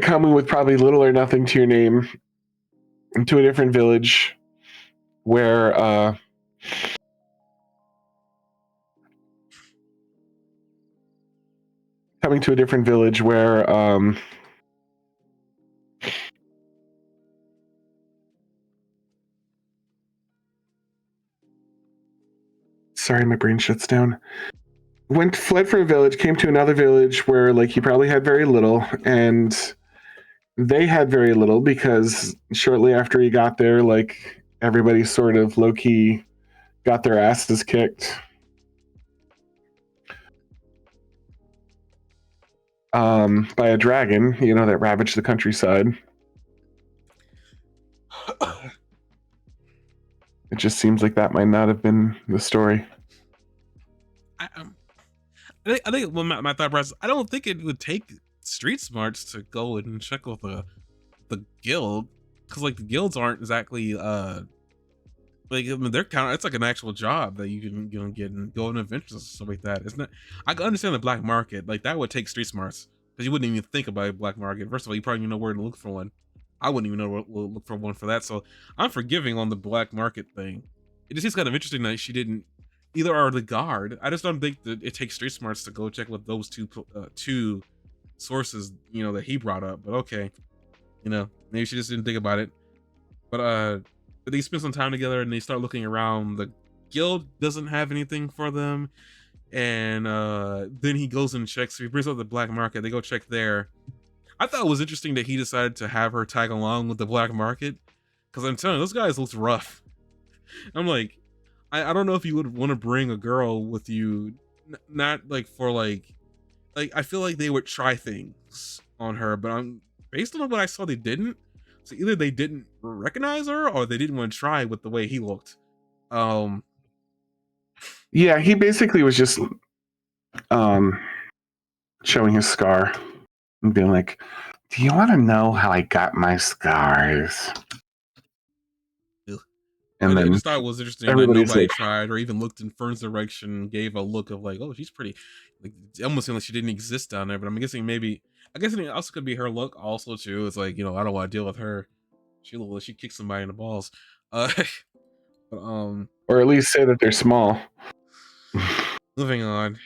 coming with probably little or nothing to your name to a different village where coming to a different village where Sorry, my brain shuts down. Fled from a village, came to another village where like he probably had very little, and they had very little because shortly after he got there, like everybody sort of low key got their asses kicked. By a dragon, that ravaged the countryside. It just seems like that might not have been the story. I think well, my thought process, I don't think it would take street smarts to go and check with the guild, because like the guilds aren't exactly like, I mean, they're kind of, it's like an actual job that you can get and go on adventures and stuff like that. It's not, I can understand the black market, like that would take street smarts because you wouldn't even think about a black market. First of all, you probably don't know where to look for one. I wouldn't even know where to look for one for that. So I'm forgiving on the black market thing. It just seems kind of interesting that she didn't either, or the guard. I just don't think that it takes street smarts to go check with those two sources, that he brought up. But okay, maybe she just didn't think about it. But they spend some time together and they start looking around. The guild doesn't have anything for them, and then he goes and checks. He brings up the black market. They go check there. I thought it was interesting that he decided to have her tag along with the black market, because I'm telling you, those guys looks rough. I'm like, I don't know if you would want to bring a girl with you, not like for like I feel like they would try things on her, but I'm based on what I saw, they didn't. So either they didn't recognize her or they didn't want to try with the way he looked. Yeah, he basically was just showing his scar and being like, "Do you want to know how I got my scars?" And I just thought it was interesting that nobody like, tried or even looked in Fern's direction, gave a look of like, oh, she's pretty. Like, it almost seemed like she didn't exist down there. But I'm guessing I guess it also could be her look also too. It's like, I don't want to deal with her. She kicks somebody in the balls. But, or at least say that they're small. Moving on.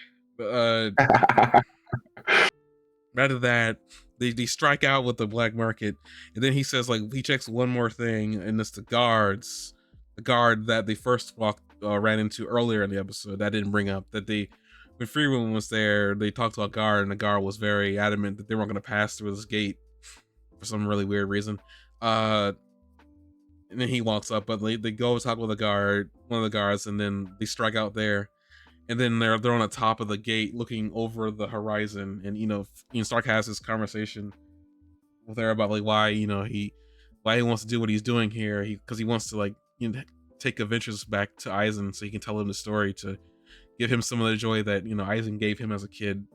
Rather that, they strike out with the black market, and then he says like he checks one more thing, and it's the guard that they first ran into earlier in the episode that didn't bring up that when Frieren was there, they talked to a guard, and the guard was very adamant that they weren't going to pass through this gate for some really weird reason. And then he walks up, but they go talk with one of the guards, and then they strike out there. And then they're on the top of the gate looking over the horizon, and Stark has this conversation with her about like why he wants to do what he's doing here, because he wants to like take adventures back to Eisen so he can tell him the story to give him some of the joy that Eisen gave him as a kid.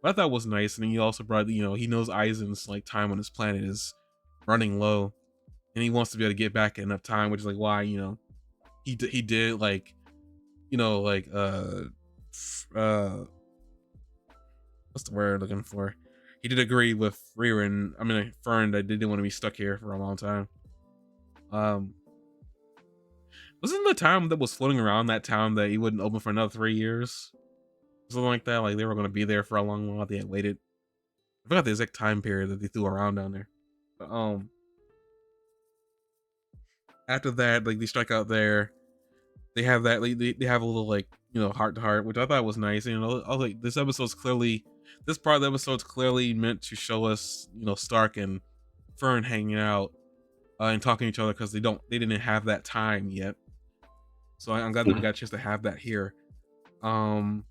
But I thought was nice. And then he also brought he knows Eisen's like time on his planet is running low, and he wants to be able to get back enough time, which is like why he did like what's the word I'm looking for? He did agree with Fern that they didn't want to be stuck here for a long time. Wasn't the time that was floating around that town that he wouldn't open for another 3 years? Something like that. Like they were going to be there for a long while. They had waited. I forgot the exact time period that they threw around down there. But after that, like they strike out there. They have that. Like, they have a little like heart to heart, which I thought was nice. I was like, this part of the episode's clearly meant to show us Stark and Fern hanging out and talking to each other, because they didn't have that time yet. So I'm glad that we got a chance to have that here. After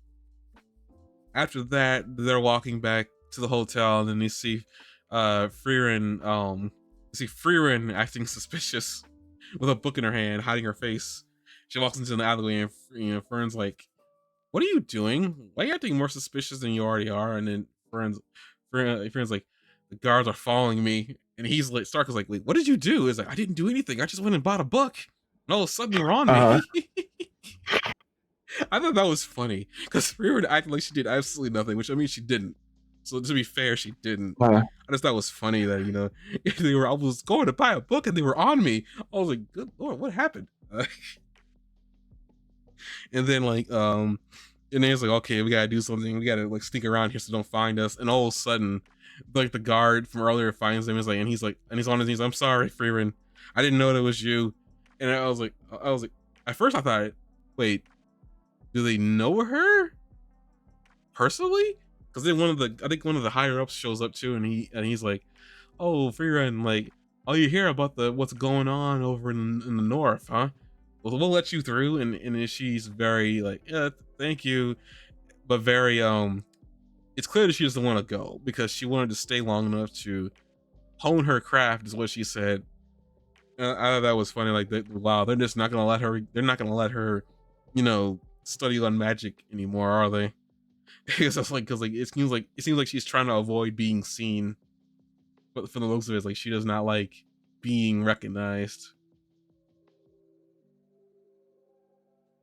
that, they're walking back to the hotel, and then you see Frieren acting suspicious with a book in her hand, hiding her face. She walks into the alleyway, and Fern's like, "What are you doing? Why are you acting more suspicious than you already are?" And then Fern's like, "The guards are following me." And he's like, Stark is like, "Wait, what did you do?" He's like, "I didn't do anything. I just went and bought a book. And all of a sudden they're on me." I thought that was funny, because Frieren acted like she did absolutely nothing, which I mean she didn't. So to be fair, she didn't. I just thought it was funny that I was going to buy a book and they were on me. I was like, "Good Lord, what happened?" And then and then it's like, "Okay, we gotta do something. We gotta like sneak around here so don't find us." And all of a sudden, like the guard from earlier finds him. And he's on his knees. "I'm sorry, Frieren. I didn't know that was you." And I was like, at first I thought, wait, Do they know her personally? Because then I think one of the higher ups shows up too, and he's like, "Oh, Frieren, like, oh, you hear about what's going on over in the north, huh? Well, we'll let you through." And then she's very like, "Yeah, thank you," but very it's clear that she doesn't want to go because she wanted to stay long enough to hone her craft, is what she said. I thought that was funny. Like, wow, they're just not gonna let her. They're not gonna let her, study on magic anymore, are they? Because that's like, because like it seems like she's trying to avoid being seen. But for the looks of it, it's like she does not like being recognized.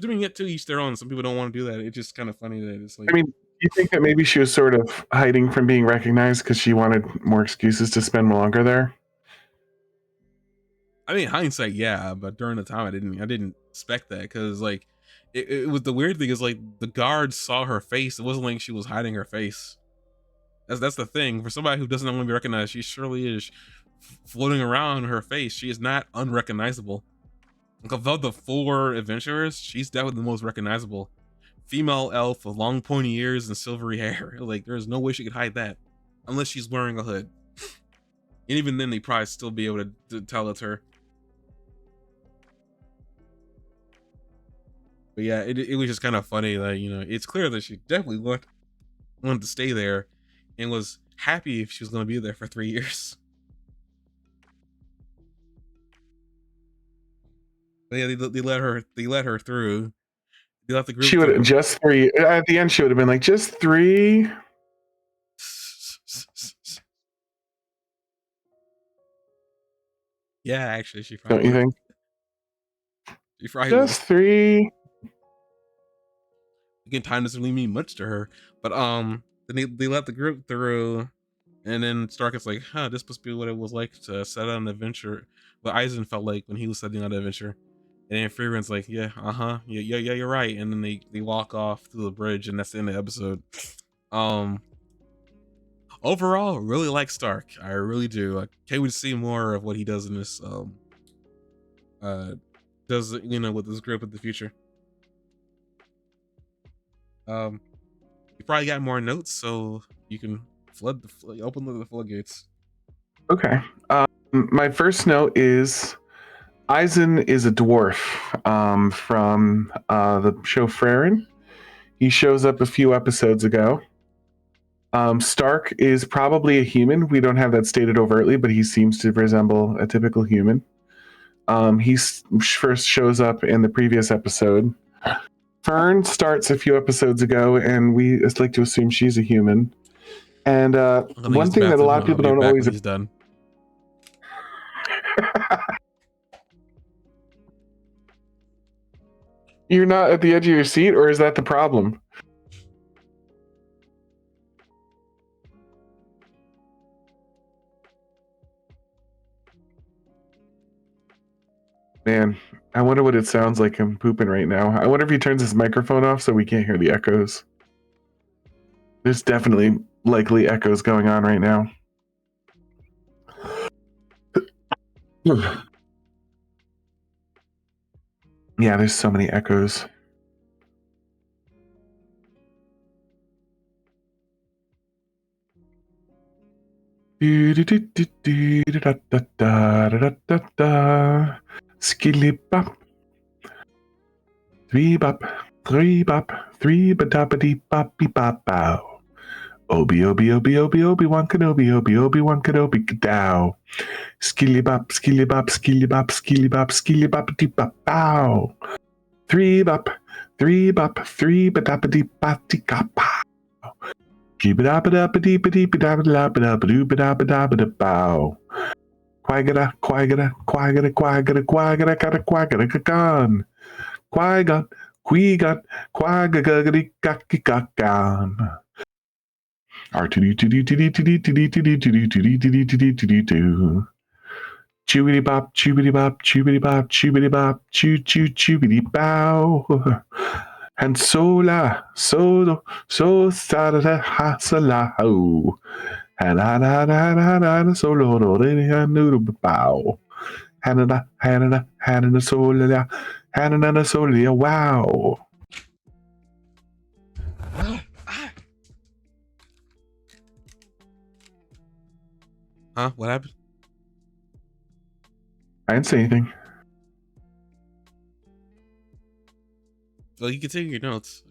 I mean, yet to each their own. Some people don't want to do that. It's just kind of funny that it's like. I mean, you think that maybe she was sort of hiding from being recognized because she wanted more excuses to spend longer there? I mean, hindsight, yeah, but during the time, I didn't expect that because like, it was the weird thing is like the guards saw her face. It wasn't like she was hiding her face. That's the thing. For somebody who doesn't want to be recognized, she surely is floating around her face. She is not unrecognizable. Like, of the 4 adventurers, she's definitely the most recognizable. Female elf with long pointy ears and silvery hair. Like, there's no way she could hide that. Unless she's wearing a hood. And even then, they probably still be able to tell it's her. But yeah, it was just kind of funny that, it's clear that she definitely wanted to stay there and was happy if she was going to be there for 3 years. But yeah, they let her through. They let the group She would through. just 3 at the end. She would have been like, just 3. Yeah, actually, she probably Don't you think? She probably Just would. 3. Again, time doesn't really mean much to her. But then they let the group through, and then Stark is like, "Huh, this must be what it was like to set out an adventure." What Eisen felt like when he was setting out an adventure. And then Frieren's like, "Yeah, yeah, you're right." And then they walk off to the bridge, and that's the end of the episode. Overall, really like Stark. I really do. I can't wait to see more of what he does in this. Does with this group in the future. You probably got more notes, so you can open the floodgates. Okay. My first note is Eisen is a dwarf from the show Frieren. He shows up a few episodes ago. Stark is probably a human. We don't have that stated overtly, but he seems to resemble a typical human. He first shows up in the previous episode. Fern starts a few episodes ago, and we just like to assume she's a human. And one thing that a lot of people don't always. He's done. You're not at the edge of your seat, or is that the problem? Man, I wonder what it sounds like I'm pooping right now. I wonder if he turns his microphone off so we can't hear the echoes. There's definitely likely echoes going on right now. Yeah, there's so many echoes. Skilly bop. 3 bop. 3 bop. 3 ba-da-ba-dee bop-bee bop bow. Obi-Wan Kenobi, Obi-Wan Kenobi Kadow. Skilly bop, skilly bop, skilly bop, skilly bop, skilly bop dee bop bow. 3 bop, 3 bop, 3 ba-da-ba-dee bop-dee bop bow. Bow. Quagga, quagga, quagga, quagga, quagga, quagga, quagga, gun. Qui-gon, qui-gon, quagga, guggity, gucky, guck-gon. R2D2D2D2D2D2D2D2D2D2D2D2. Chewity bop, chewity bop, chewity bop, chewity bop, chew chew chewity bow. And sola, so sada ha sala ho. And ha solo noodle bow. Hanana sola, hanana solia, wow. Huh? What happened? I didn't say anything. Well, you can take your notes.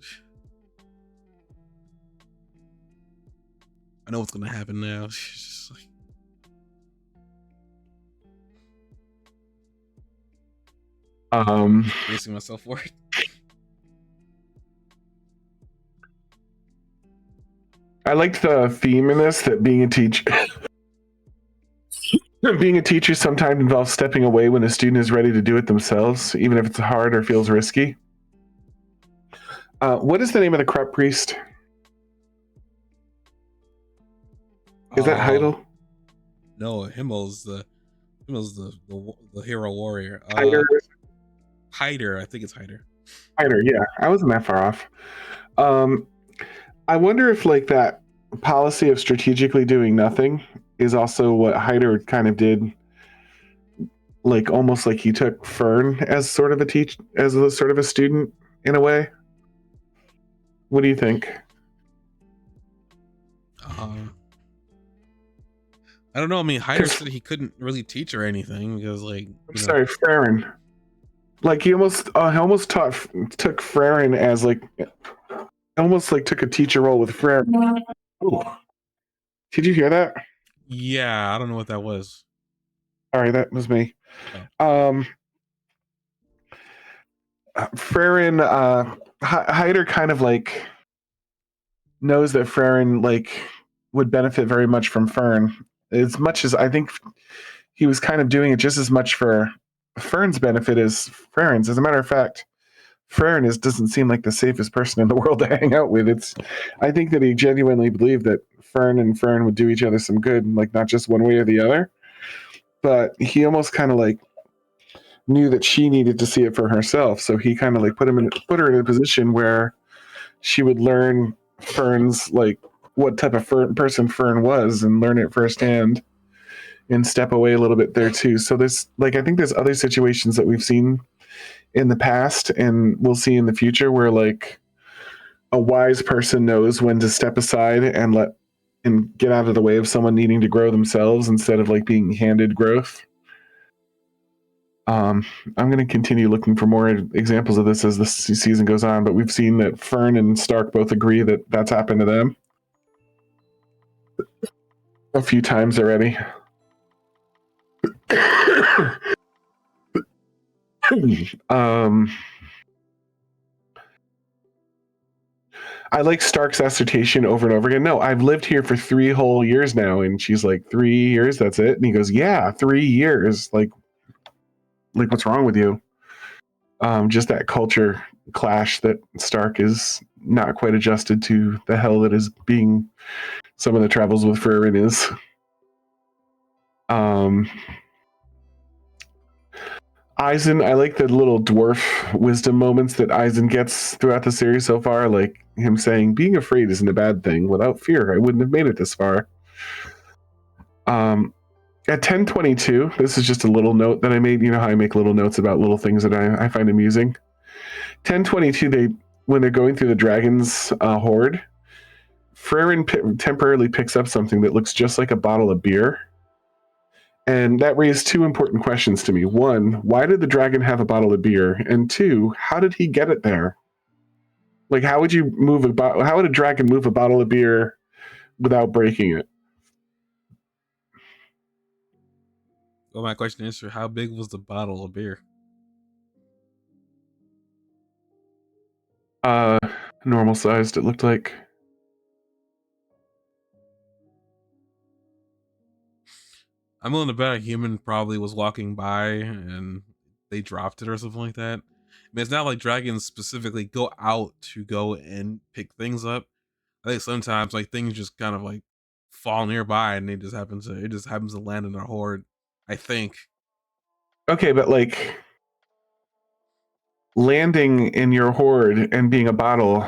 I know what's gonna happen now. Just like, bracing myself for it. I liked the theme in this, that being a teacher being a teacher sometimes involves stepping away when a student is ready to do it themselves, even if it's hard or feels risky. What is the name of the corrupt priest? Is that Oh Heidel? no, Himmel's the hero warrior. Heider? Hyder, I think it's Hyder. Heider, yeah. I wasn't that far off. Um, I wonder if like that policy of strategically doing nothing is also what Heider kind of did, like almost like he took Fern as sort of a student in a way. What do you think? I don't know. I mean, Hyder said he couldn't really teach her anything because, like, you know. Sorry, Frieren. Like he almost took Frieren as like almost like took a teacher role with Frieren. Ooh. Did you hear that? Yeah, I don't know what that was. Sorry, that was me. Oh. Frieren, Hyder kind of like knows that Frieren like would benefit very much from Fern, as much as I think he was kind of doing it just as much for Fern's benefit as Frieren's. As a matter of fact, Frieren doesn't seem like the safest person in the world to hang out with. I think that he genuinely believed that Fern would do each other some good, like not just one way or the other. But he almost kind of like knew that she needed to see it for herself, so he kind of like put her in a position where she would learn Fern's like what type of person Fern was and learn it firsthand and step away a little bit there too. So there's like I think there's other situations that we've seen in the past and we'll see in the future where like a wise person knows when to step aside and get out of the way of someone needing to grow themselves instead of like being handed growth. I'm going to continue looking for more examples of this as the season goes on, but we've seen that Fern and Stark both agree that that's happened to them a few times already. I like Stark's assertion over and over again. No, I've lived here for 3 whole years now, and she's like, 3 years, that's it? And he goes, yeah, 3 years. Like what's wrong with you? Just that culture clash that Stark is not quite adjusted to the hell that is being some of the travels with Frieren is. Aizen, I like the little dwarf wisdom moments that Aizen gets throughout the series so far, like him saying, being afraid isn't a bad thing. Without fear, I wouldn't have made it this far. At 10:22, this is just a little note that I made. You know how I make little notes about little things that I find amusing? 10:22, when they're going through the dragon's horde, Frieren temporarily picks up something that looks just like a bottle of beer. And that raised 2 important questions to me. 1, why did the dragon have a bottle of beer? And 2, how did he get it there? Like, how would a dragon move a bottle of beer without breaking it? Well, my question is, how big was the bottle of beer? Normal sized, it looked like. I'm willing to bet a human probably was walking by and they dropped it or something like that. I mean, it's not like dragons specifically go out to go and pick things up. I think sometimes like things just kind of like fall nearby and it just happens to land in their horde. I think. Okay, but like landing in your horde and being a bottle,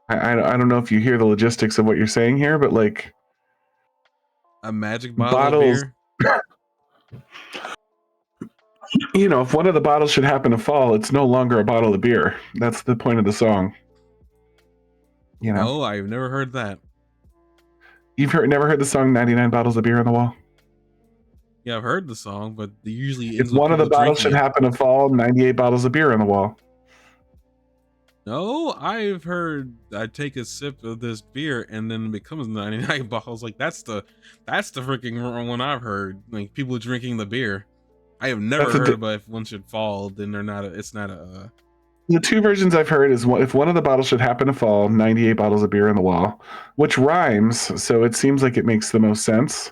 I don't know if you hear the logistics of what you're saying here, but like a magic bottle of bottles, beer. you know, if one of the bottles should happen to fall, it's no longer a bottle of beer. That's the point of the song. You know, Oh, I've never heard that. never heard the song 99 Bottles of Beer on the Wall? Yeah, I've heard the song, but it usually If ends with one of the people bottles drinking should it. happen to fall, 98 bottles of beer on the wall. No, I've heard I take a sip of this beer and then it becomes 99 bottles. Like that's the freaking wrong one I've heard. Like people drinking the beer. I have That's never heard about if one should fall, then they're not a, it's not a the two versions I've heard is if one of the bottles should happen to fall, 98 bottles of beer on the wall, which rhymes, so it seems like it makes the most sense.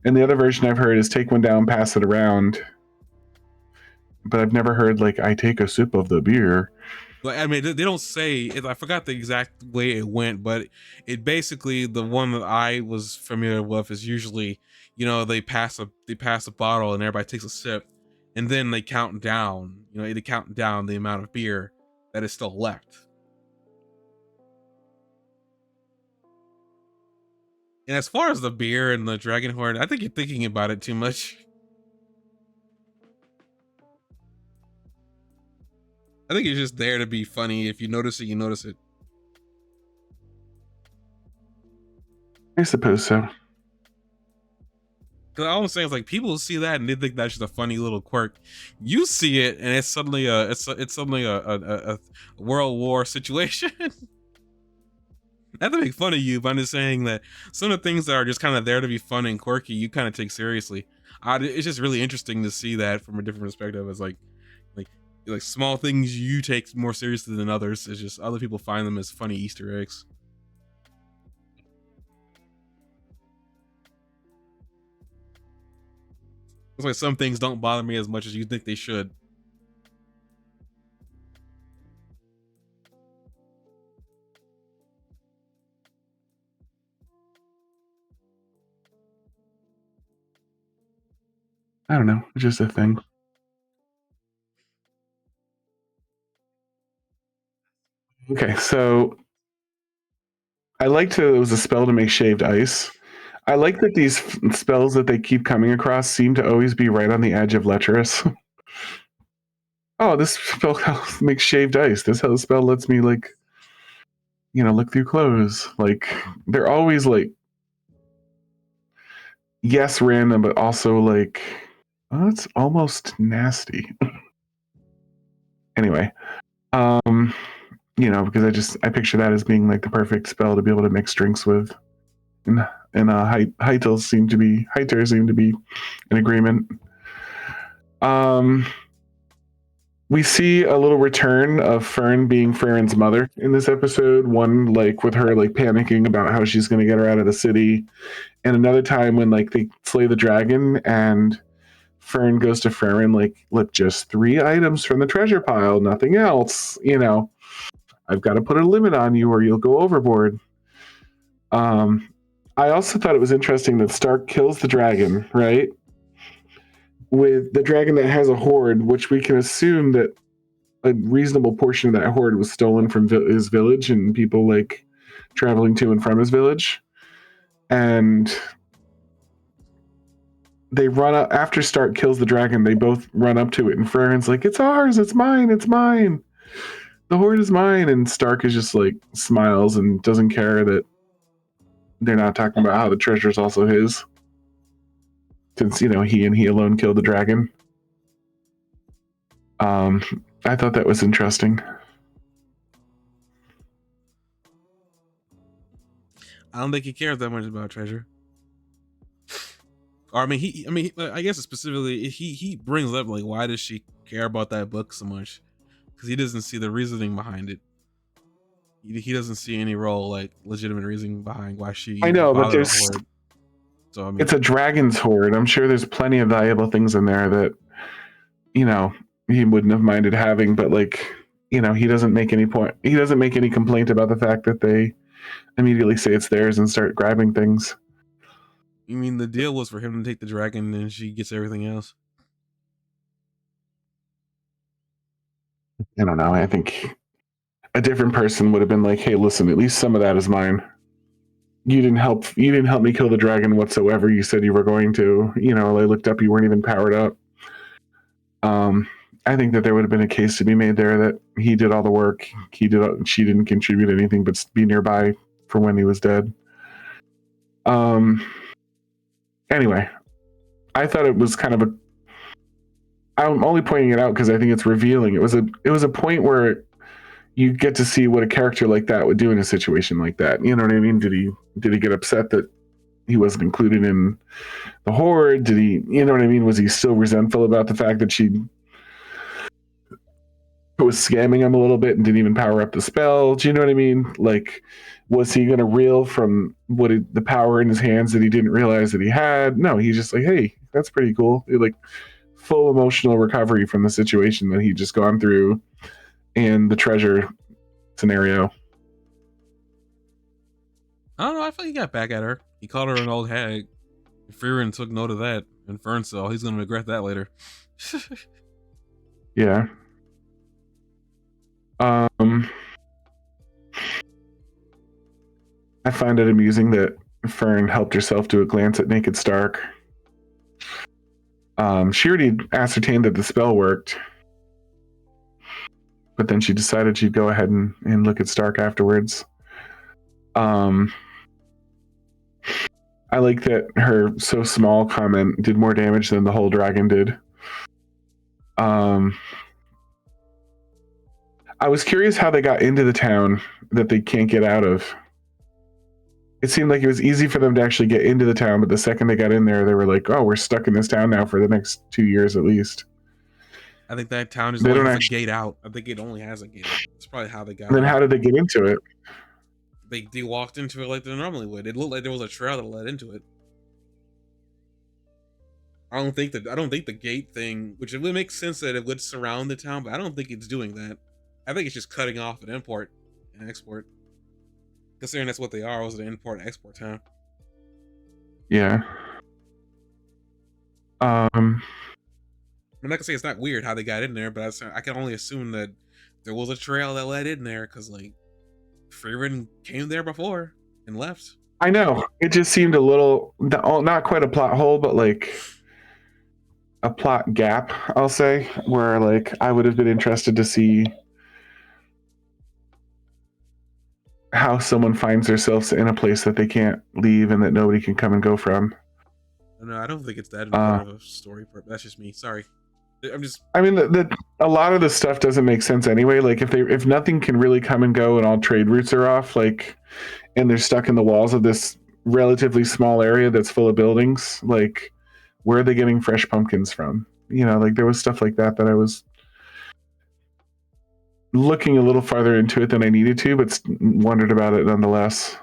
And the other version I've heard is take one down, pass it around. But I've never heard like I take a sip of the beer. like, I mean, they don't say it. I forgot the exact way it went, but it basically the one that I was familiar with is usually, they pass a bottle and everybody takes a sip, and then they count down. They count down the amount of beer that is still left. And as far as the beer and the dragon horn, I think you're thinking about it too much. I think it's just there to be funny. If you notice it, you notice it. I suppose so. Because all I'm saying is like people see that and they think that's just a funny little quirk. You see it and it's suddenly it's suddenly a World War situation. Not to make fun of you, but I'm just saying that some of the things that are just kind of there to be fun and quirky, you kind of take seriously. It's just really interesting to see that from a different perspective. It's like like small things you take more seriously than others. It's just other people find them as funny Easter eggs. It's like some things don't bother me as much as you think they should. I don't know. It's just a thing. Okay, so I liked it was a spell to make shaved ice. I like that these spells that they keep coming across seem to always be right on the edge of lecherous. Oh, this spell makes shaved ice. This spell lets me like, look through clothes. Like they're always like, yes, random, but also like, oh, it's almost nasty. Anyway, because I picture that as being like the perfect spell to be able to mix drinks with, and Hyters seem to be in agreement. We see a little return of Fern being Frieren's mother in this episode. One like with her like panicking about how she's going to get her out of the city, and another time when like they slay the dragon and Fern goes to Frieren like, look, just 3 items from the treasure pile, nothing else. I've got to put a limit on you or you'll go overboard. I also thought it was interesting that Stark kills the dragon, right? With the dragon that has a horde, which we can assume that a reasonable portion of that horde was stolen from his village and people like traveling to and from his village. And they run up after Stark kills the dragon. They both run up to it, and Frieren's like, "It's ours! It's mine! It's mine! The horde is mine!" And Stark is just like smiles and doesn't care that they're not talking about how the treasure is also his, since he and he alone killed the dragon. I thought that was interesting. I don't think he cares that much about treasure. Or I guess specifically he brings up like why does she care about that book so much? Because he doesn't see the reasoning behind it. He doesn't see any role like legitimate reasoning behind why she I even know, but bothered a horde. So it's a dragon's horde. I'm sure there's plenty of valuable things in there that he wouldn't have minded having, but like he doesn't make any complaint about the fact that they immediately say it's theirs and start grabbing things. You mean the deal was for him to take the dragon and she gets everything else? I don't know. I think a different person would have been like, "Hey, listen, at least some of that is mine. You didn't help me kill the dragon whatsoever. You said you were going to. I looked up, you weren't even powered up." I think that there would have been a case to be made there that he did all the work. She didn't contribute anything but be nearby for when he was dead. Anyway, I thought it was kind of a. I'm only pointing it out because I think it's revealing. It was a point where you get to see what a character like that would do in a situation like that. You know what I mean? Did he get upset that he wasn't included in the horde? Did he, you know what I mean? Was he still resentful about the fact that she was scamming him a little bit and didn't even power up the spell? Do you know what I mean? Like, was he going to reel from the power in his hands that he didn't realize that he had? No, he's just like, hey, that's pretty cool. Like, full emotional recovery from the situation that he just gone through and the treasure scenario. I don't know. I feel he got back at her. He called her an old hag. Frieren took note of that, and Fern saw he's gonna regret that later. Yeah. I find it amusing that Fern helped herself to a glance at Naked Stark. She already ascertained that the spell worked, but then she decided she'd go ahead and look at Stark afterwards. I like that her so small comment did more damage than the whole dragon did. I was curious how they got into the town that they can't get out of. It seemed like it was easy for them to actually get into the town, but the second they got in there, they were like, oh, we're stuck in this town now for the next 2 years at least. I think that town is only has a gate out. I think it only has a gate out. That's probably how they got Then how did they get into it? They walked into it like they normally would. It looked like there was a trail that led into it. I don't think the gate thing, which it would make sense that it would surround the town, but I don't think it's doing that. I think it's just cutting off an import and export. Considering that's what they are, was an import and export town. Yeah. I'm not gonna say it's not weird how they got in there, but I can only assume that there was a trail that led in there because like Frieren came there before and left. I know. It just seemed a little, not quite a plot hole, but like a plot gap, I'll say, where like I would have been interested to see how someone finds themselves in a place that they can't leave and that nobody can come and go from. No, I don't think it's that important of a story. That's just me. Sorry. I mean, a lot of the stuff doesn't make sense anyway. Like if nothing can really come and go and all trade routes are off, like, and they're stuck in the walls of this relatively small area that's full of buildings, like, where are they getting fresh pumpkins from? You know, like there was stuff like that I was looking a little farther into it than I needed to, but wondered about it nonetheless.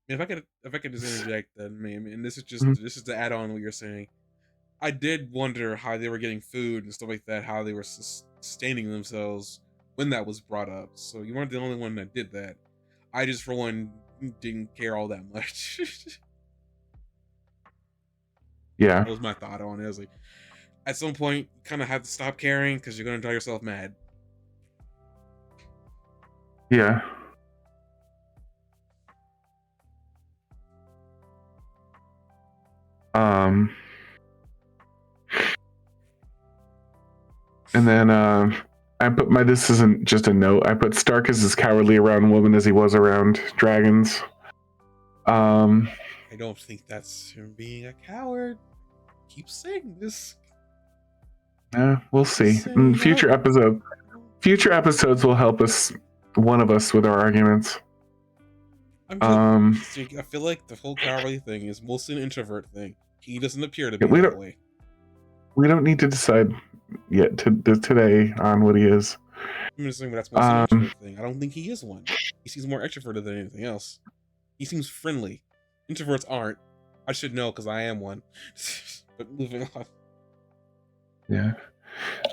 If I could just interject, then, and this is just this is to add on what you're saying. I did wonder how they were getting food and stuff like that, how they were sustaining themselves when that was brought up. So you weren't the only one that did that. I just, for one, didn't care all that much. Yeah, that was my thought on it. I was like, at some point, you kind of have to stop caring because you're gonna drive yourself mad. Yeah. And then I put this isn't just a note. I put Stark is as cowardly around women as he was around dragons. I don't think that's him being a coward. Keep saying this. Yeah, we'll see. In future episodes will help one of us with our arguments. I feel like the whole cowardly thing is mostly an introvert thing. He doesn't appear to be that way. We don't need to decide yet today on what he is. I'm just saying that's mostly an introvert thing. I don't think he is one. He seems more extroverted than anything else. He seems friendly. Introverts aren't. I should know because I am one. But moving on. Yeah.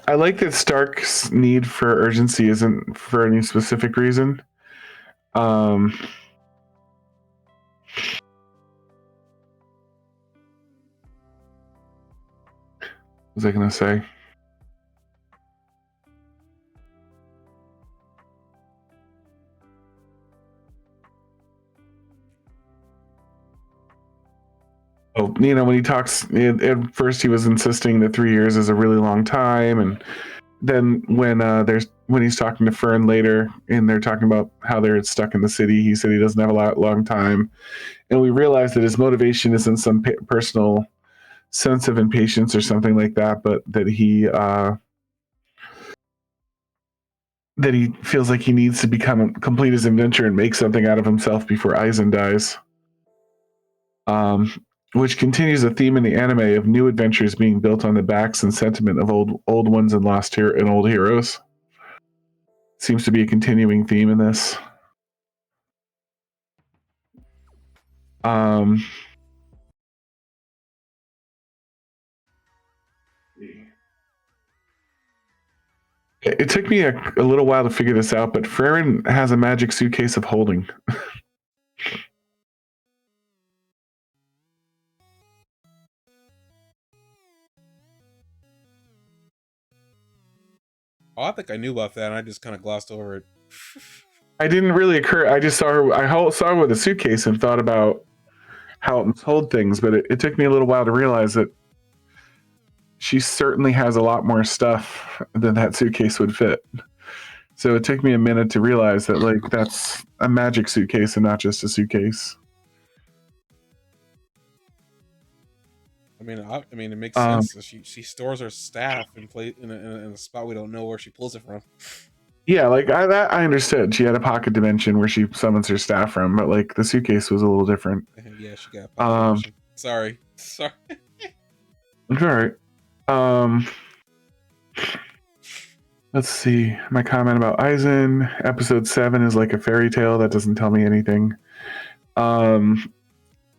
I like that Stark's need for urgency isn't for any specific reason. What was I going to say? Oh, you know, when he talks, at first he was insisting that 3 years is a really long time, and then when he's talking to Fern later, and they're talking about how they're stuck in the city, he said he doesn't have a long time, and we realize that his motivation isn't some personal sense of impatience or something like that, but that he feels like he needs to complete his adventure and make something out of himself before Aizen dies. Which continues a theme in the anime of new adventures being built on the backs and sentiment of old ones and old heroes. Seems to be a continuing theme in this. It took me a little while to figure this out, but Frieren has a magic suitcase of holding. Oh, I think I knew about that, and I just kind of glossed over it. I didn't really occur. I just saw her. I saw her with a suitcase and thought about how it must hold things, but it took me a little while to realize that she certainly has a lot more stuff than that suitcase would fit. So it took me a minute to realize that like that's a magic suitcase and not just a suitcase. I mean, it makes sense. She stores her staff in a spot we don't know where she pulls it from. Yeah, like I understood. She had a pocket dimension where she summons her staff from, but like the suitcase was a little different. Yeah, she got a pocket dimension. Sorry. It's all right. Let's see. My comment about Aizen. Episode 7 is like a fairy tale that doesn't tell me anything.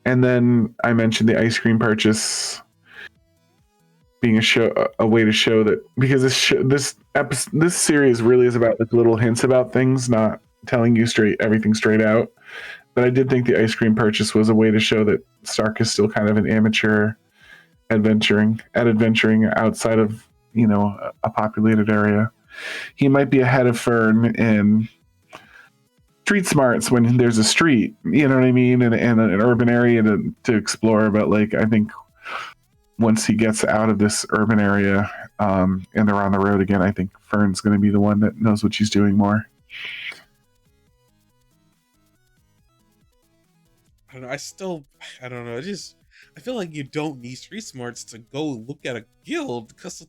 And then I mentioned the ice cream purchase being a way to show that, because this series really is about like little hints about things, not telling you everything straight out. But I did think the ice cream purchase was a way to show that Stark is still kind of an amateur adventuring outside of a populated area. He might be ahead of Fern in street smarts when there's a street, you know what I mean, and an urban area to explore. But like I think once he gets out of this urban area and they're on the road again, I think Fern's going to be the one that knows what she's doing more. I don't know. I feel like you don't need street smarts to go look at a guild, because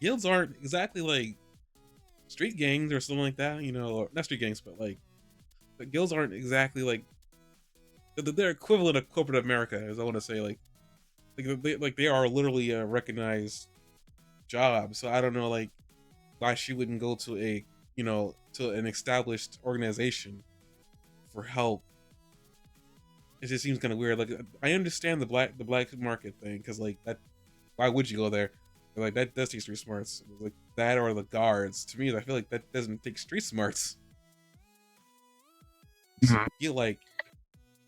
guilds aren't exactly like street gangs or something like that, or not street gangs, but like the guilds aren't exactly like they're equivalent of corporate America, as I want to say. They are literally a recognized job. So I don't know like why she wouldn't go to to an established organization for help. It just seems kind of weird. Like I understand the black market thing, because like that, why would you go there? But, like that does take street smarts, like that or the guards. To me, I feel like that doesn't take street smarts. So I feel like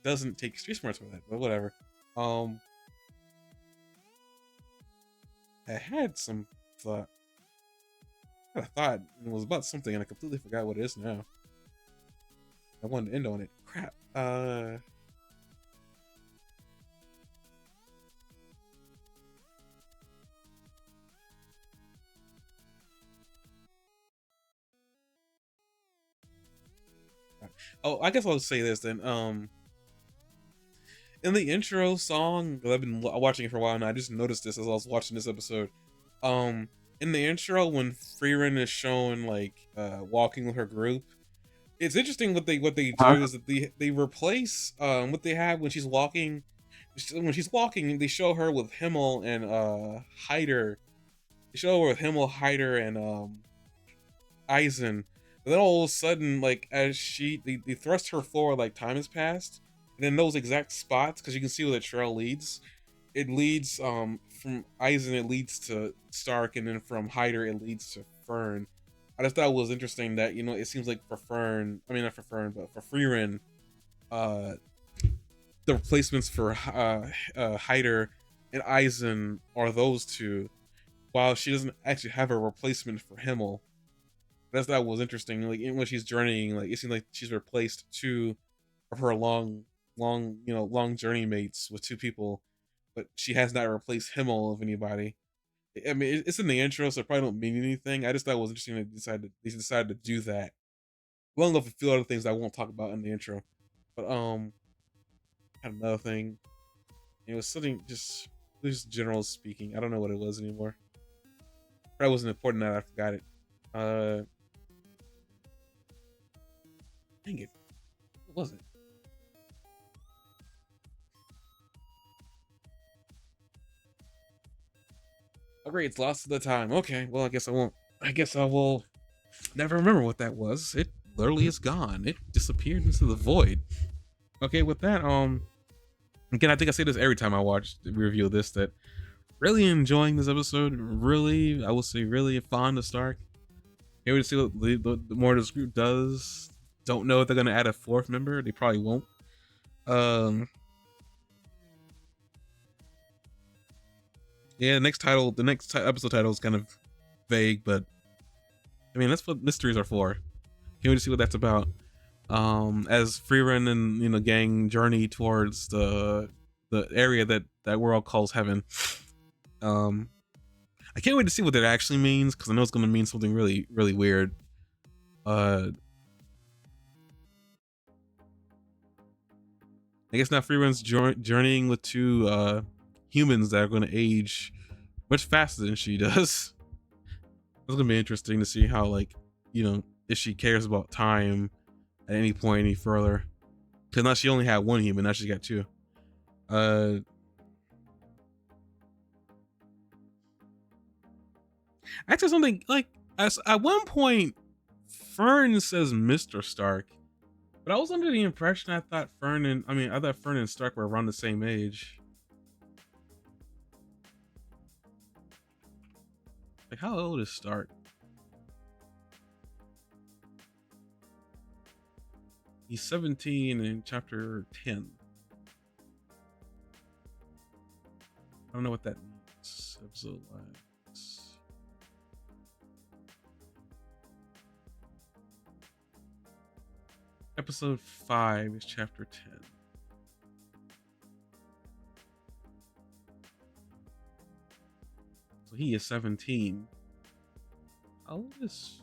doesn't take street smarts for that, but whatever. I had some thought. I thought it was about something, and I completely forgot what it is now. I wanted to end on it. Crap. Oh, I guess I'll say this then. In the intro song, because I've been watching it for a while now, I just noticed this as I was watching this episode. In the intro, when Frieren is shown like walking with her group, it's interesting what they do is that they replace what they have when she's walking. When she's walking, they show her with Himmel and Hyder. They show her with Himmel, Hyder, and Aizen. But then all of a sudden, like as they thrust her forward, like time has passed, and in those exact spots, because you can see where the trail leads. It leads from Aizen, it leads to Stark, and then from Hyder, it leads to Fern. I just thought it was interesting that it seems like for Fern, I mean not for Fern, but for Frieren, the replacements for Hyder and Aizen are those two, while she doesn't actually have a replacement for Himmel. That was interesting. Like when she's journeying, like it seems like she's replaced two of her long journey mates with two people, but she has not replaced Himmel of anybody. I mean, it's in the intro, so it probably don't mean anything. I just thought it was interesting they decided to do that. Well enough, a few other things I won't talk about in the intro, but had another thing. It was something just general speaking. I don't know what it was anymore. Probably wasn't important that I forgot it. Dang it. What was it? Oh great, it's lost to the time. Okay, well I guess I won't. I guess I will never remember what that was. It literally is gone. It disappeared into the void. Okay, with that, again, I think I say this every time I watch review this, that really enjoying this episode. Really, I will say really fond of Stark. Here to see what the more this group does. Don't know if they're gonna add a fourth member. They probably won't. Yeah, the next episode title is kind of vague, but I mean that's what mysteries are for. Can't wait to see what that's about. As Frieren and gang journey towards the area that world calls heaven. I can't wait to see what that actually means, because I know it's gonna mean something really, really weird. I guess now Freeren's journeying with two humans that are gonna age much faster than she does. It's gonna be interesting to see how, like, if she cares about time at any point any further. Because now she only had one human, now she's got two. Actually, something like at one point, Fern says Mr. Stark, but I was under the impression I thought Fern and Stark were around the same age. Like, how old is Stark? He's 17 in chapter 10. I don't know what that means. Episode lines. Episode 5 is chapter 10. So he is 17. How old is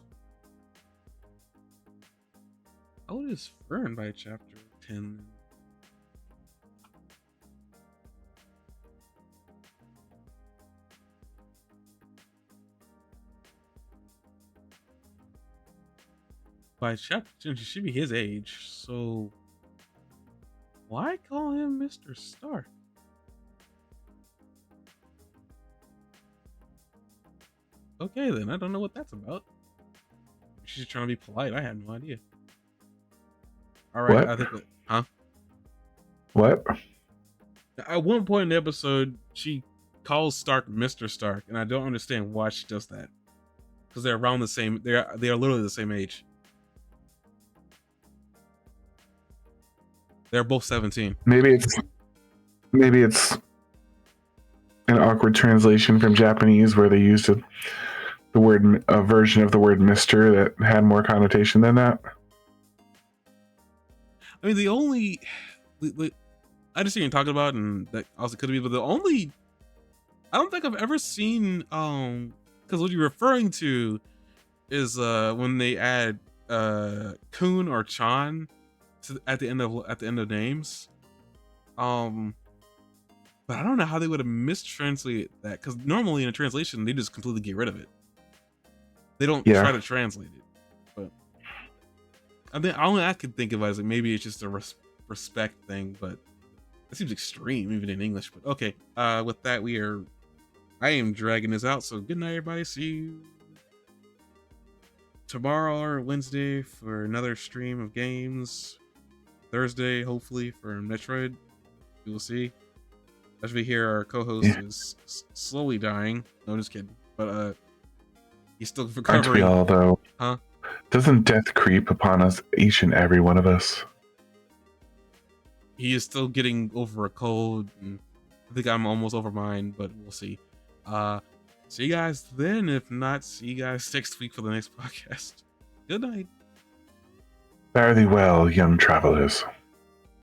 Fern by chapter 10? By chapter 10, she should be his age. So why call him Mr. Stark? Okay, then I don't know what that's about. She's trying to be polite. I had no idea. All right, What? I think. Huh? What? At one point in the episode, she calls Stark Mr. Stark, and I don't understand why she does that. Because they're around the same. They are literally the same age. They're both 17. Maybe it's an awkward translation from Japanese where they used a version of the word Mister that had more connotation than that. I mean, the only I just see you're talking about, and that also could be, but the only I don't think I've ever seen because what you're referring to is when they add Kun or Chan at the end of names. But I don't know how they would have mistranslated that, because normally in a translation they just completely get rid of it. They don't try to translate it. But I think only I could think of it as like maybe it's just a respect thing, but it seems extreme even in English. But okay, with that I am dragging this out. So good night, everybody. See you tomorrow or Wednesday for another stream of games. Thursday, hopefully, for Metroid. We will see. As we hear, our co-host is slowly dying. No, just kidding. But he's still recovering. Aren't we all, though? Huh? Doesn't death creep upon us, each and every one of us? He is still getting over a cold, and I think I'm almost over mine, but we'll see. See you guys then. If not, see you guys next week for the next podcast. Good night. Fare thee well, young travelers.